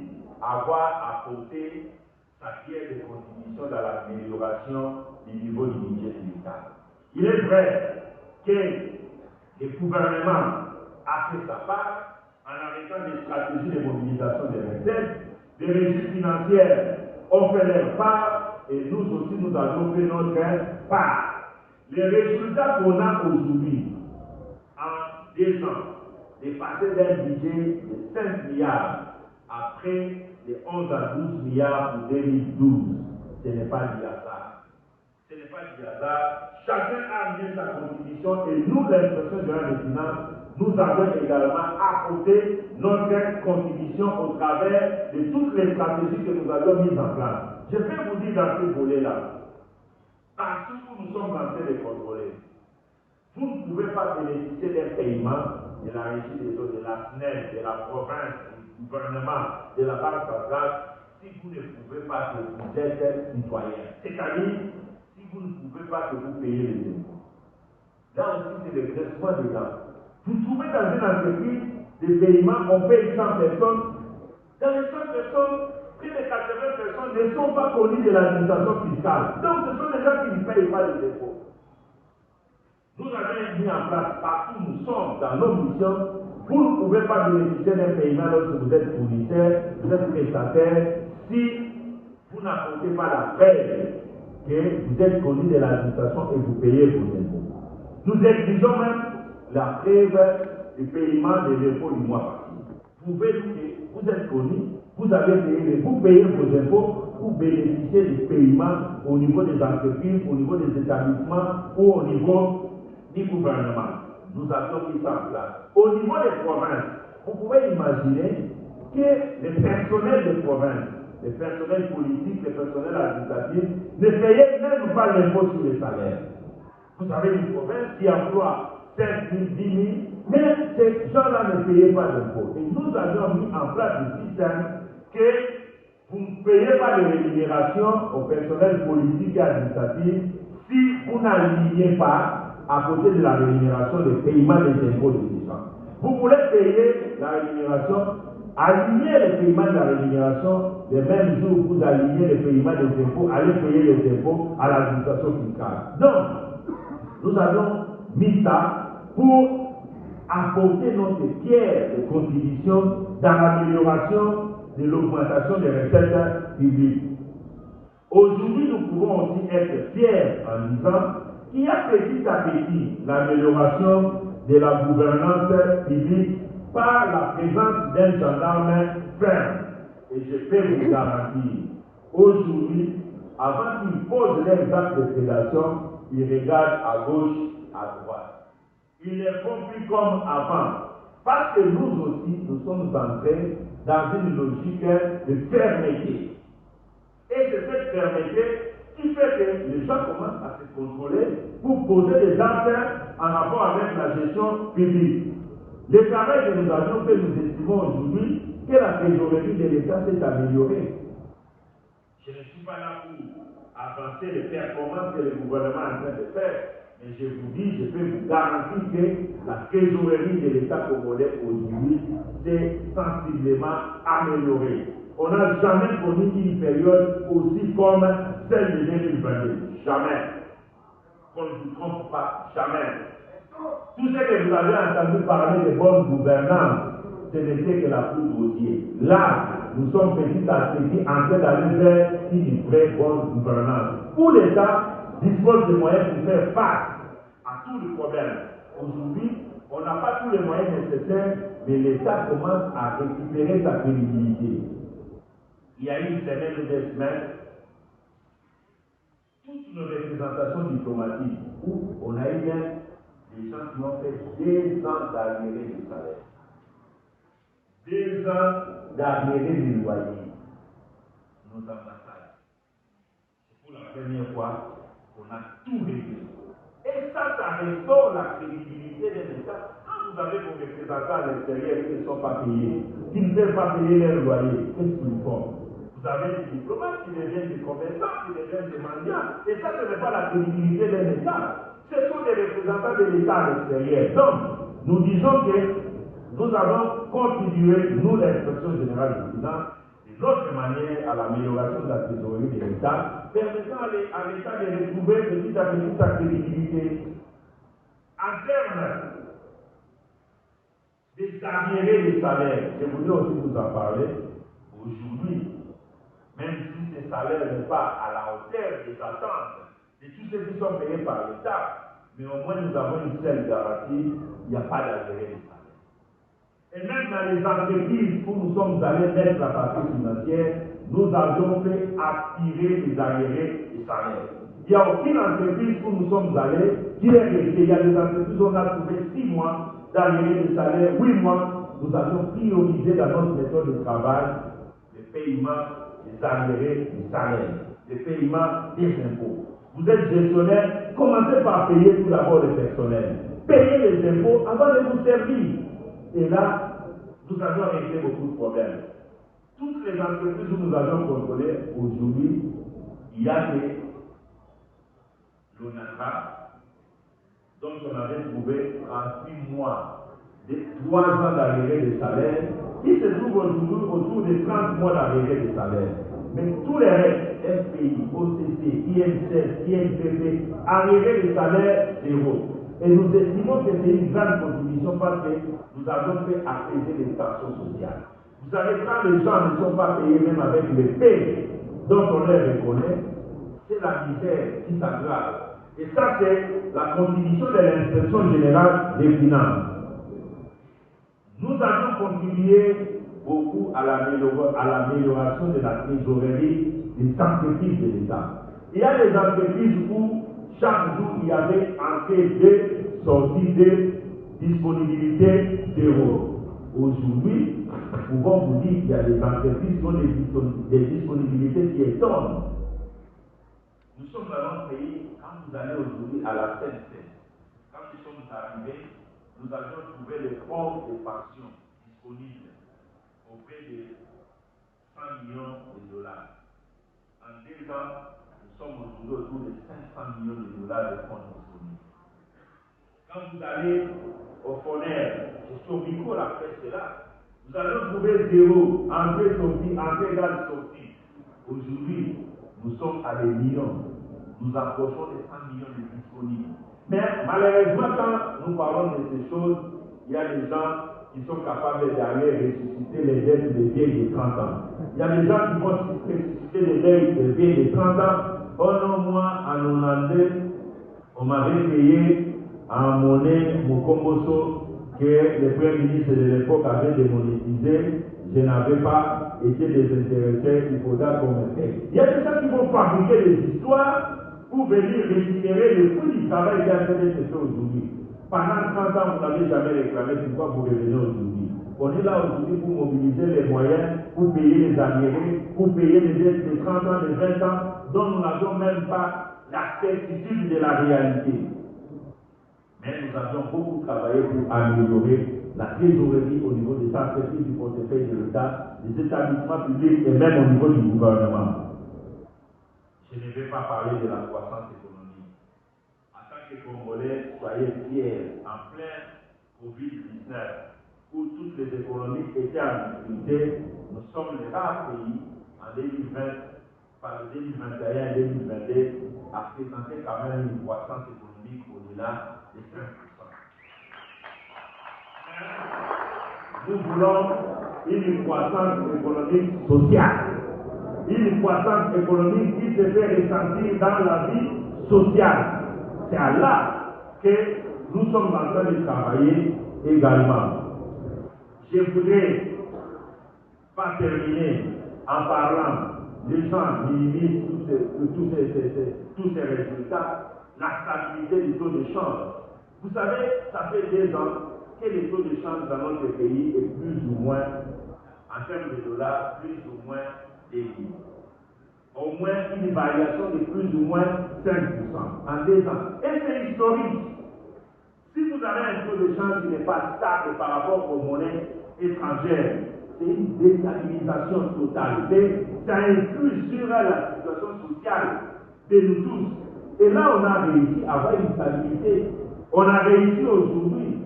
avoir apporté sa pierre de contribution dans l'amélioration du niveau du budget de l'État. Il est vrai que le gouvernement a fait sa part en arrêtant des stratégies de mobilisation des recettes. Les régies financières ont fait leur part et nous aussi nous avons fait notre part. Les résultats qu'on a aujourd'hui, en 2 ans, de passer d'un budget de 5 milliards après les 11 à 12 milliards pour 2012, ce n'est pas du hasard. Ce n'est pas du hasard. Chacun a amené sa contribution et nous, l'inspection générale des finances, nous avons également apporté notre contribution au travers de toutes les stratégies que nous avons mises en place. Je peux vous dire dans ce volet-là, partout où nous sommes en train de contrôler, vous ne pouvez pas bénéficier d'un paiement de la régie des eaux, de la SNEL, de la province, du gouvernement, de la Banque centrale, si vous ne pouvez pas que vous êtes citoyen. C'est-à-dire, si vous ne pouvez pas que vous payez les impôts. Là aussi, c'est le graissement des dents. Vous trouvez dans une entreprise des paiements, on paye 100 personnes. Dans les 100 personnes, plus de 80 personnes ne sont pas connues de l'administration fiscale. Donc, ce sont des gens qui ne payent pas les impôts. Nous avons mis en place partout où nous sommes dans nos missions. Vous ne pouvez pas bénéficier d'un paiement lorsque vous êtes fournisseur, vous êtes prestataire, si vous n'apportez pas la preuve que vous êtes connu de l'administration et vous payez vos impôts. Nous exigeons même la preuve du paiement des impôts du mois passé. Vous pouvez dire que vous êtes connu, vous avez payé, vous payez vos impôts pour bénéficier des paiements au niveau des entreprises, au niveau des établissements ou au niveau du gouvernement. Nous avions mis ça en place. Au niveau des provinces, vous pouvez imaginer que les personnels des provinces, les personnels politiques, les personnels administratifs, ne payaient même pas l'impôt sur les salaires. Vous avez une province qui emploie 5 000, 10 000, mais ces gens-là ne payaient pas d'impôt. Et nous avions mis en place un système que vous payez pas de rémunération au personnel politique et administratif si vous n'alignez pas à côté de la rémunération des paiements des impôts de l'État. Vous voulez payer la rémunération, alignez le paiement de la rémunération les mêmes jours où vous alignez le paiement des impôts, allez payer les impôts à l'administration fiscale. Donc, nous avons mis ça pour apporter notre pierre de contribution dans l'amélioration de l'augmentation des recettes publiques. Aujourd'hui, nous pouvons aussi être fiers en disant qu'il y a petit à petit l'amélioration de la gouvernance publique par la présence d'un gendarme ferme. Et je peux vous garantir, aujourd'hui, avant qu'ils posent leurs actes de prédation, ils regardent à gauche, à droite. Ils ne font plus comme avant. Parce que nous aussi, nous sommes entrés dans une logique de fermeté. Et c'est cette fermeté qui fait que les gens commencent à se contrôler pour poser des actes en rapport avec la gestion publique. Le travail que nous avions fait, nous estimons aujourd'hui que la trésorerie de l'État s'est améliorée. Je ne suis pas là pour avancer les performances que le gouvernement est en train de faire, mais je vous dis, je peux vous garantir que la trésorerie de l'État congolais aujourd'hui s'est sensiblement améliorée. On n'a jamais connu une période aussi comme celle de 2022. Jamais. Qu'on ne se trompe pas, jamais. Tout ce que vous avez entendu parler de bonne gouvernance, ce n'était que la poudre aux yeux. Là, nous sommes petit à petit en train d'aller vers une vraie bonne gouvernance. Où l'État dispose de moyens pour faire face à tous les problèmes. Aujourd'hui, on n'a pas tous les moyens nécessaires, mais l'État commence à récupérer sa crédibilité. Il y a une semaine ou 2 semaines, toute une représentation diplomatique où on a eu même des gens qui ont fait 2 ans d'arriérés de salaire. 2 ans d'arriérés de loyer. Nos ambassades. C'est pour la première fois qu'on a tout réglé. Et ça restaure la crédibilité de l'État. Quand vous avez vos représentants à l'extérieur qui ne sont pas payés, qui ne peuvent pas payer leur loyer, qu'est-ce qu'ils font? Vous avez des diplomates qui deviennent des commerçants, qui deviennent des mendiants. Et ça, ce n'est pas la crédibilité d'un État. Ce sont des représentants de l'État à l'extérieur. Donc, nous disons que nous avons contribué, nous, l'inspection générale des finances, de notre manière à l'amélioration de la trésorerie de l'État, permettant à l'État de retrouver petit à petit sa crédibilité. En termes des arriérés des salaires, je voulais aussi vous en parler aujourd'hui. Même si ces salaires n'est pas à la hauteur des attentes de tous ceux qui sont payés par l'État, mais au moins nous avons une seule garantie, il n'y a pas d'arriérés de salaire. Et même dans les entreprises où nous sommes allés mettre la partie financière, nous avions fait attirer les arriérés de salaire. Il n'y a aucune entreprise où nous sommes allés qui est restée. Il y a des entreprises où on a trouvé 6 mois d'arriérés de salaire, 8 mois. Nous avions priorisé dans notre méthode de travail le paiement des arriérés du salaire, le paiement des impôts. Vous êtes gestionnaire, commencez par payer tout d'abord le personnel. Payez les impôts avant de vous servir. Et là, nous avons réglé beaucoup de problèmes. Toutes les entreprises où nous avons contrôlé aujourd'hui, il y a des l'ONATRA, donc on avait trouvé 38 mois, 3 ans d'arriérés de salaire, qui se trouve aujourd'hui autour de 30 mois d'arriérés de salaire. Mais tous les restes, FPI, OCC, INSS, INPP, arriérés de salaire, 0. Et nous estimons que c'est une grande contribution parce que nous avons fait apaiser les tensions sociales. Vous savez, quand les gens ne sont pas payés même avec les paies dont on les reconnaît, c'est la misère qui s'aggrave. Et ça, c'est la contribution de l'inspection générale des finances. Nous avons contribué beaucoup à l'amélioration de la trésorerie des entreprises de l'État. Il y a des entreprises où chaque jour il y avait entrée de sortie de disponibilité 0. Aujourd'hui, nous pouvons vous dire qu'il y a des entreprises qui ont des disponibilités qui étonnent. Nous sommes dans un pays, quand vous allez aujourd'hui à la CNC, quand nous sommes arrivés, nous avions trouvé les fonds de pension disponibles auprès de 100 millions de dollars. En 2 ans, nous sommes aujourd'hui autour de 500 millions de dollars de fonds disponibles. Quand vous allez au FONER, gestion Bico l'a fait cela, vous allez trouver zéro, entrée-sortie, entrée-sortie. Aujourd'hui, nous sommes à des millions. Nous approchons des 100 millions de disponibles. Mais malheureusement, quand nous parlons de ces choses, il y a des gens qui sont capables d'aller ressusciter les dettes des vieilles de 30 ans. Il y a des gens qui vont ressusciter les dettes des vieilles de 30 ans. Oh non, moi, en 92, on m'avait payé en monnaie Mukomboso que le Premier ministre de l'époque avait démonétisé. Je n'avais pas été désintéressé, il faudra qu'on me paye. Il y a des gens qui vont fabriquer des histoires pour venir récupérer le fruit du travail qui a été fait aujourd'hui. Pendant 30 ans, vous n'avez jamais réclamé, pourquoi vous revenez aujourd'hui? On est là aujourd'hui pour mobiliser les moyens, pour payer les arriérés, pour payer les dettes de 30 ans, de 20 ans, dont nous n'avons même pas la certitude de la réalité. Mais nous avons beaucoup travaillé pour améliorer la trésorerie au niveau des entreprises du portefeuille de l'État, des établissements publics et même au niveau du gouvernement. Je ne vais pas parler de la croissance économique. En tant que Congolais, soyez fiers, en plein Covid-19, où toutes les économies étaient en difficulté, nous sommes les rares pays en 2020, par 2021 et 2022, à présenter quand même une croissance économique au-delà de 5%. Nous voulons une croissance économique sociale. Une croissance économique qui se fait ressentir dans la vie sociale. C'est à là que nous sommes en train de travailler également. Je voudrais pas terminer en parlant, les gens minimisent tous ces résultats, la stabilité du taux de change. Vous savez, ça fait 2 ans que le taux de change dans notre pays est plus ou moins, en termes de dollars, plus ou moins élevé. Au moins une variation de plus ou moins 5% en 2 ans. Et c'est historique. Si vous avez un taux de change qui n'est pas stable par rapport aux monnaies étrangères, c'est une déstabilisation totale. Ça influe sur la situation sociale de nous tous. Et là, on a réussi à avoir une stabilité. On a réussi aujourd'hui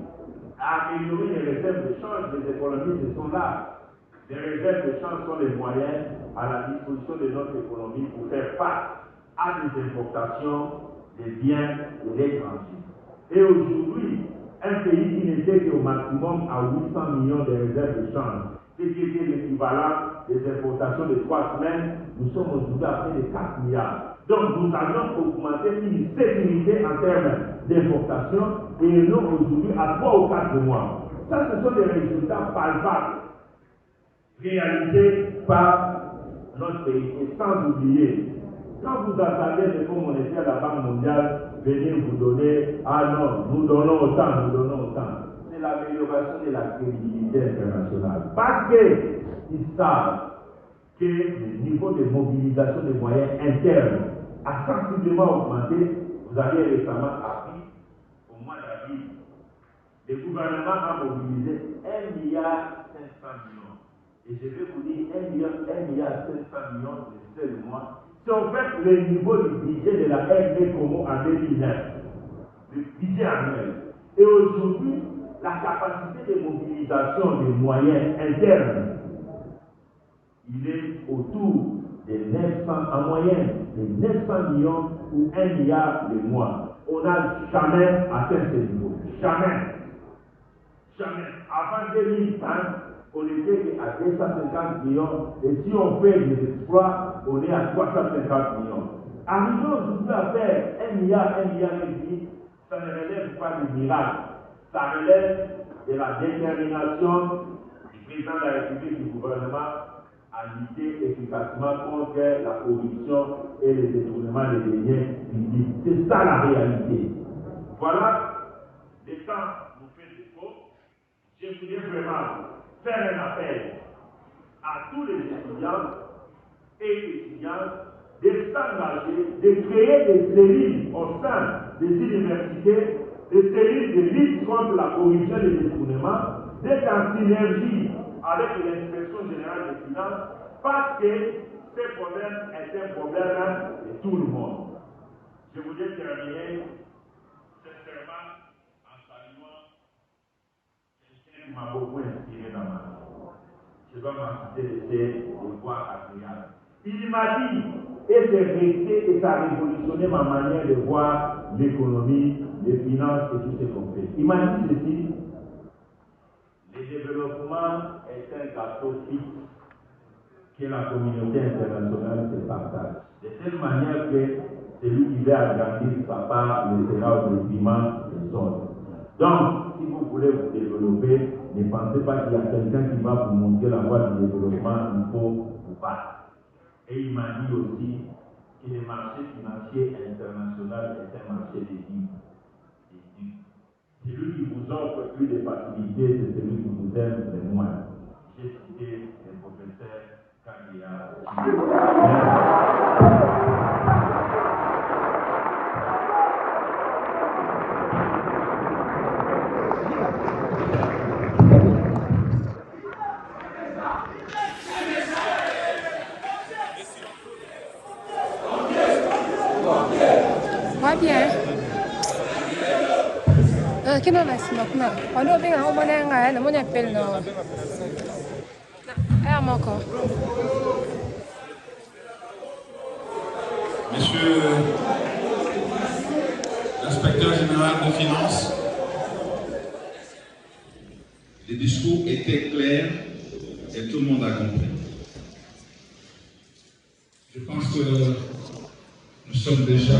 à améliorer les réserves de change. Les économistes sont là. Les réserves de change sont les moyens à la disposition de notre économie pour faire face à des importations des biens de l'étranger. Et aujourd'hui, un pays qui n'était qu'au maximum à 800 millions de réserves de change, ce qui était l'équivalent des importations de 3 semaines, nous sommes aujourd'hui à près de 4 milliards. Donc nous avions augmenté une sécurité en termes d'importation et non aujourd'hui à 3 ou 4 mois. Ça, ce sont des résultats palpables réalisés par notre pays. Et sans oublier, quand vous attendez le Fonds monétaire de la Banque mondiale venir vous donner, ah non, nous donnons autant, c'est l'amélioration de la crédibilité internationale. Parce qu'ils savent que le niveau de mobilisation des moyens internes a sensiblement augmenté. Vous avez récemment appris, au mois d'avril, le gouvernement a mobilisé 1,5 milliard. Et je vais vous dire 1,5 milliard de seul mois. C'est en fait le niveau du budget de la RD Congo en 2009. Le budget annuel. Et aujourd'hui, la capacité de mobilisation des moyens internes, il est autour de 900, en moyenne, de 900 millions ou 1 milliard le mois. On n'a jamais atteint ce niveau. Jamais. Avant 2020, on était à 250 millions, et si on fait des exploits, on est à 350 millions. Arriver aujourd'hui à faire 1 milliard et demi, ça ne relève pas du miracle. Ça relève de la détermination du président de la République, du gouvernement, à lutter efficacement contre la corruption et le détournement des deniers publics. C'est ça la réalité. Voilà, le temps nous fait défaut. Je voulais vraiment faire un appel à tous les étudiants et étudiantes de s'engager, de créer des cellules au sein des universités, des cellules de lutte contre la corruption et le détournement, d'être en synergie avec l'inspection générale des finances parce que ce problème est un problème de tout le monde. Je voudrais terminer sincèrement en saluant quelqu'un qui m'a beaucoup inspiré dans ma vie. Je dois m'en laisser de voix agréable. Il m'a dit, et c'est resté et ça a révolutionné ma manière de voir l'économie, les finances et tout ce qu'on fait. Il m'a dit ceci, le développement est un gâteau fixe que la communauté internationale se partage. De telle manière que celui qui veut agrandir sa part le sera au détriment des autres. Donc, si vous voulez vous développer, ne pensez pas qu'il y a quelqu'un qui va vous montrer la voie du développement, il faut vous battre. Et il m'a dit aussi que le marché financier international est un marché de dupes. Celui qui vous offre plus de facilités, c'est celui qui vous aime le moins. J'ai cité le professeur Kagea. Va bien. Cái nó là smok nè. Ở đâu bên nào bên này ngay là muốn nhập bên nào. Em mà có. Monsieur l'inspecteur général de finances, les discours étaient clairs et tout le monde a compris. Je pense que nous sommes déjà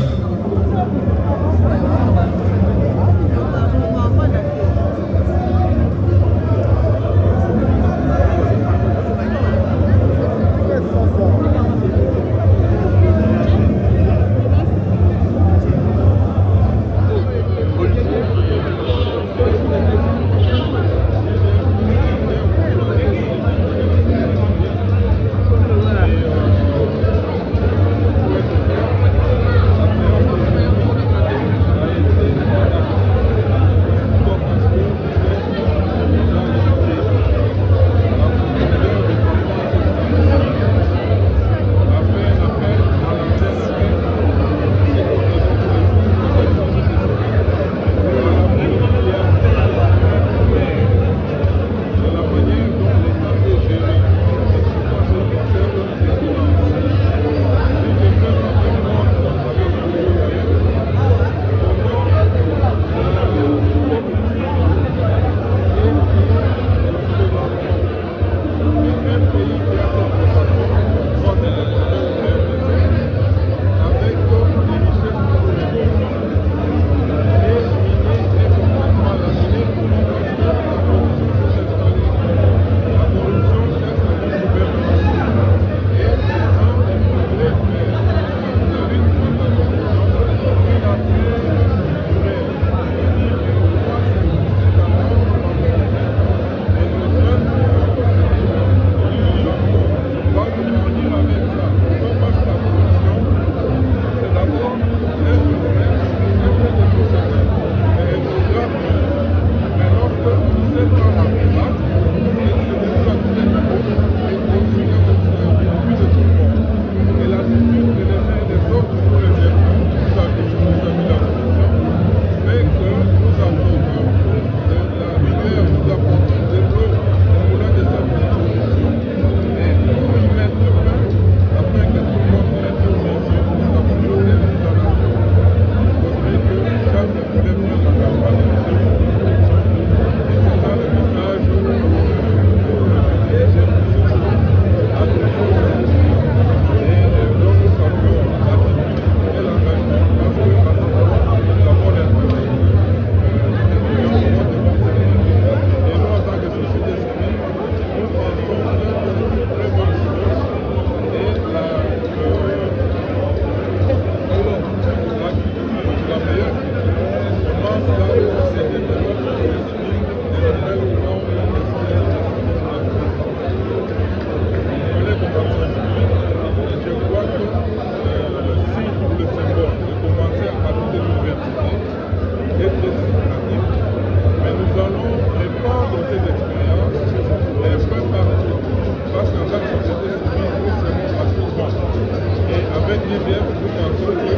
l'IGF, nous pensons que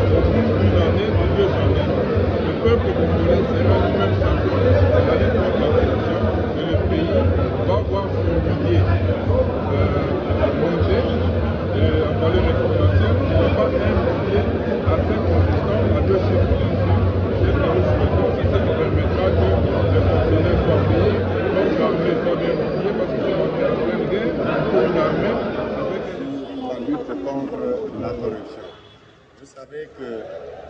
au bout d'une année, de 2 années, le peuple congolais sera lui-même changé dans la lutte contre la corruption et le pays va voir son budget monter en valeur exponentielle. Il n'y a pas un budget assez consistant à 2 chiffres bien sûr. Et nous souhaitons que ça nous permettra que les fonctionnaires soient payés, donc l'armée soit bien payée parce que c'est en pleine guerre pour une armée avec la lutte contre la corruption. Vous savez que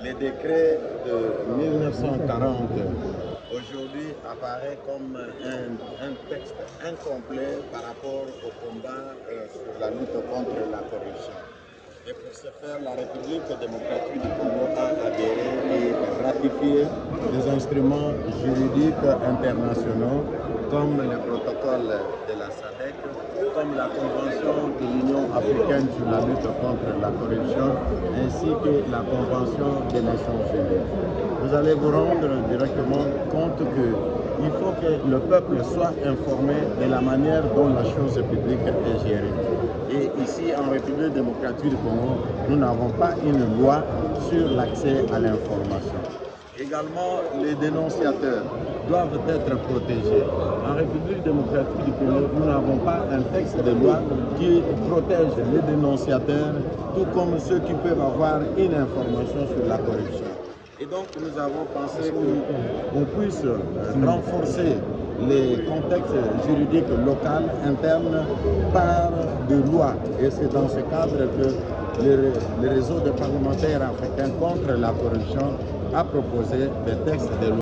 les décrets de 1940 aujourd'hui apparaît comme un texte incomplet par rapport au combat sur la lutte contre la corruption. Et pour ce faire, la République démocratique du Congo a adhéré et ratifié des instruments juridiques internationaux comme le protocole de la SADC, comme la Convention de l'Union africaine sur la lutte contre la corruption, ainsi que la Convention des Nations Unies. Vous allez vous rendre directement compte qu'il faut que le peuple soit informé de la manière dont la chose publique est gérée. Et ici, en République démocratique du Congo, nous n'avons pas une loi sur l'accès à l'information. Également, les dénonciateurs doivent être protégés. En République démocratique du Congo, nous n'avons pas un texte de loi qui protège les dénonciateurs, tout comme ceux qui peuvent avoir une information sur la corruption. Et donc, nous avons pensé qu'on puisse renforcer les contextes juridiques locaux, internes, par des lois. Et c'est dans ce cadre que le réseau des parlementaires africains contre la corruption a proposé des textes de loi.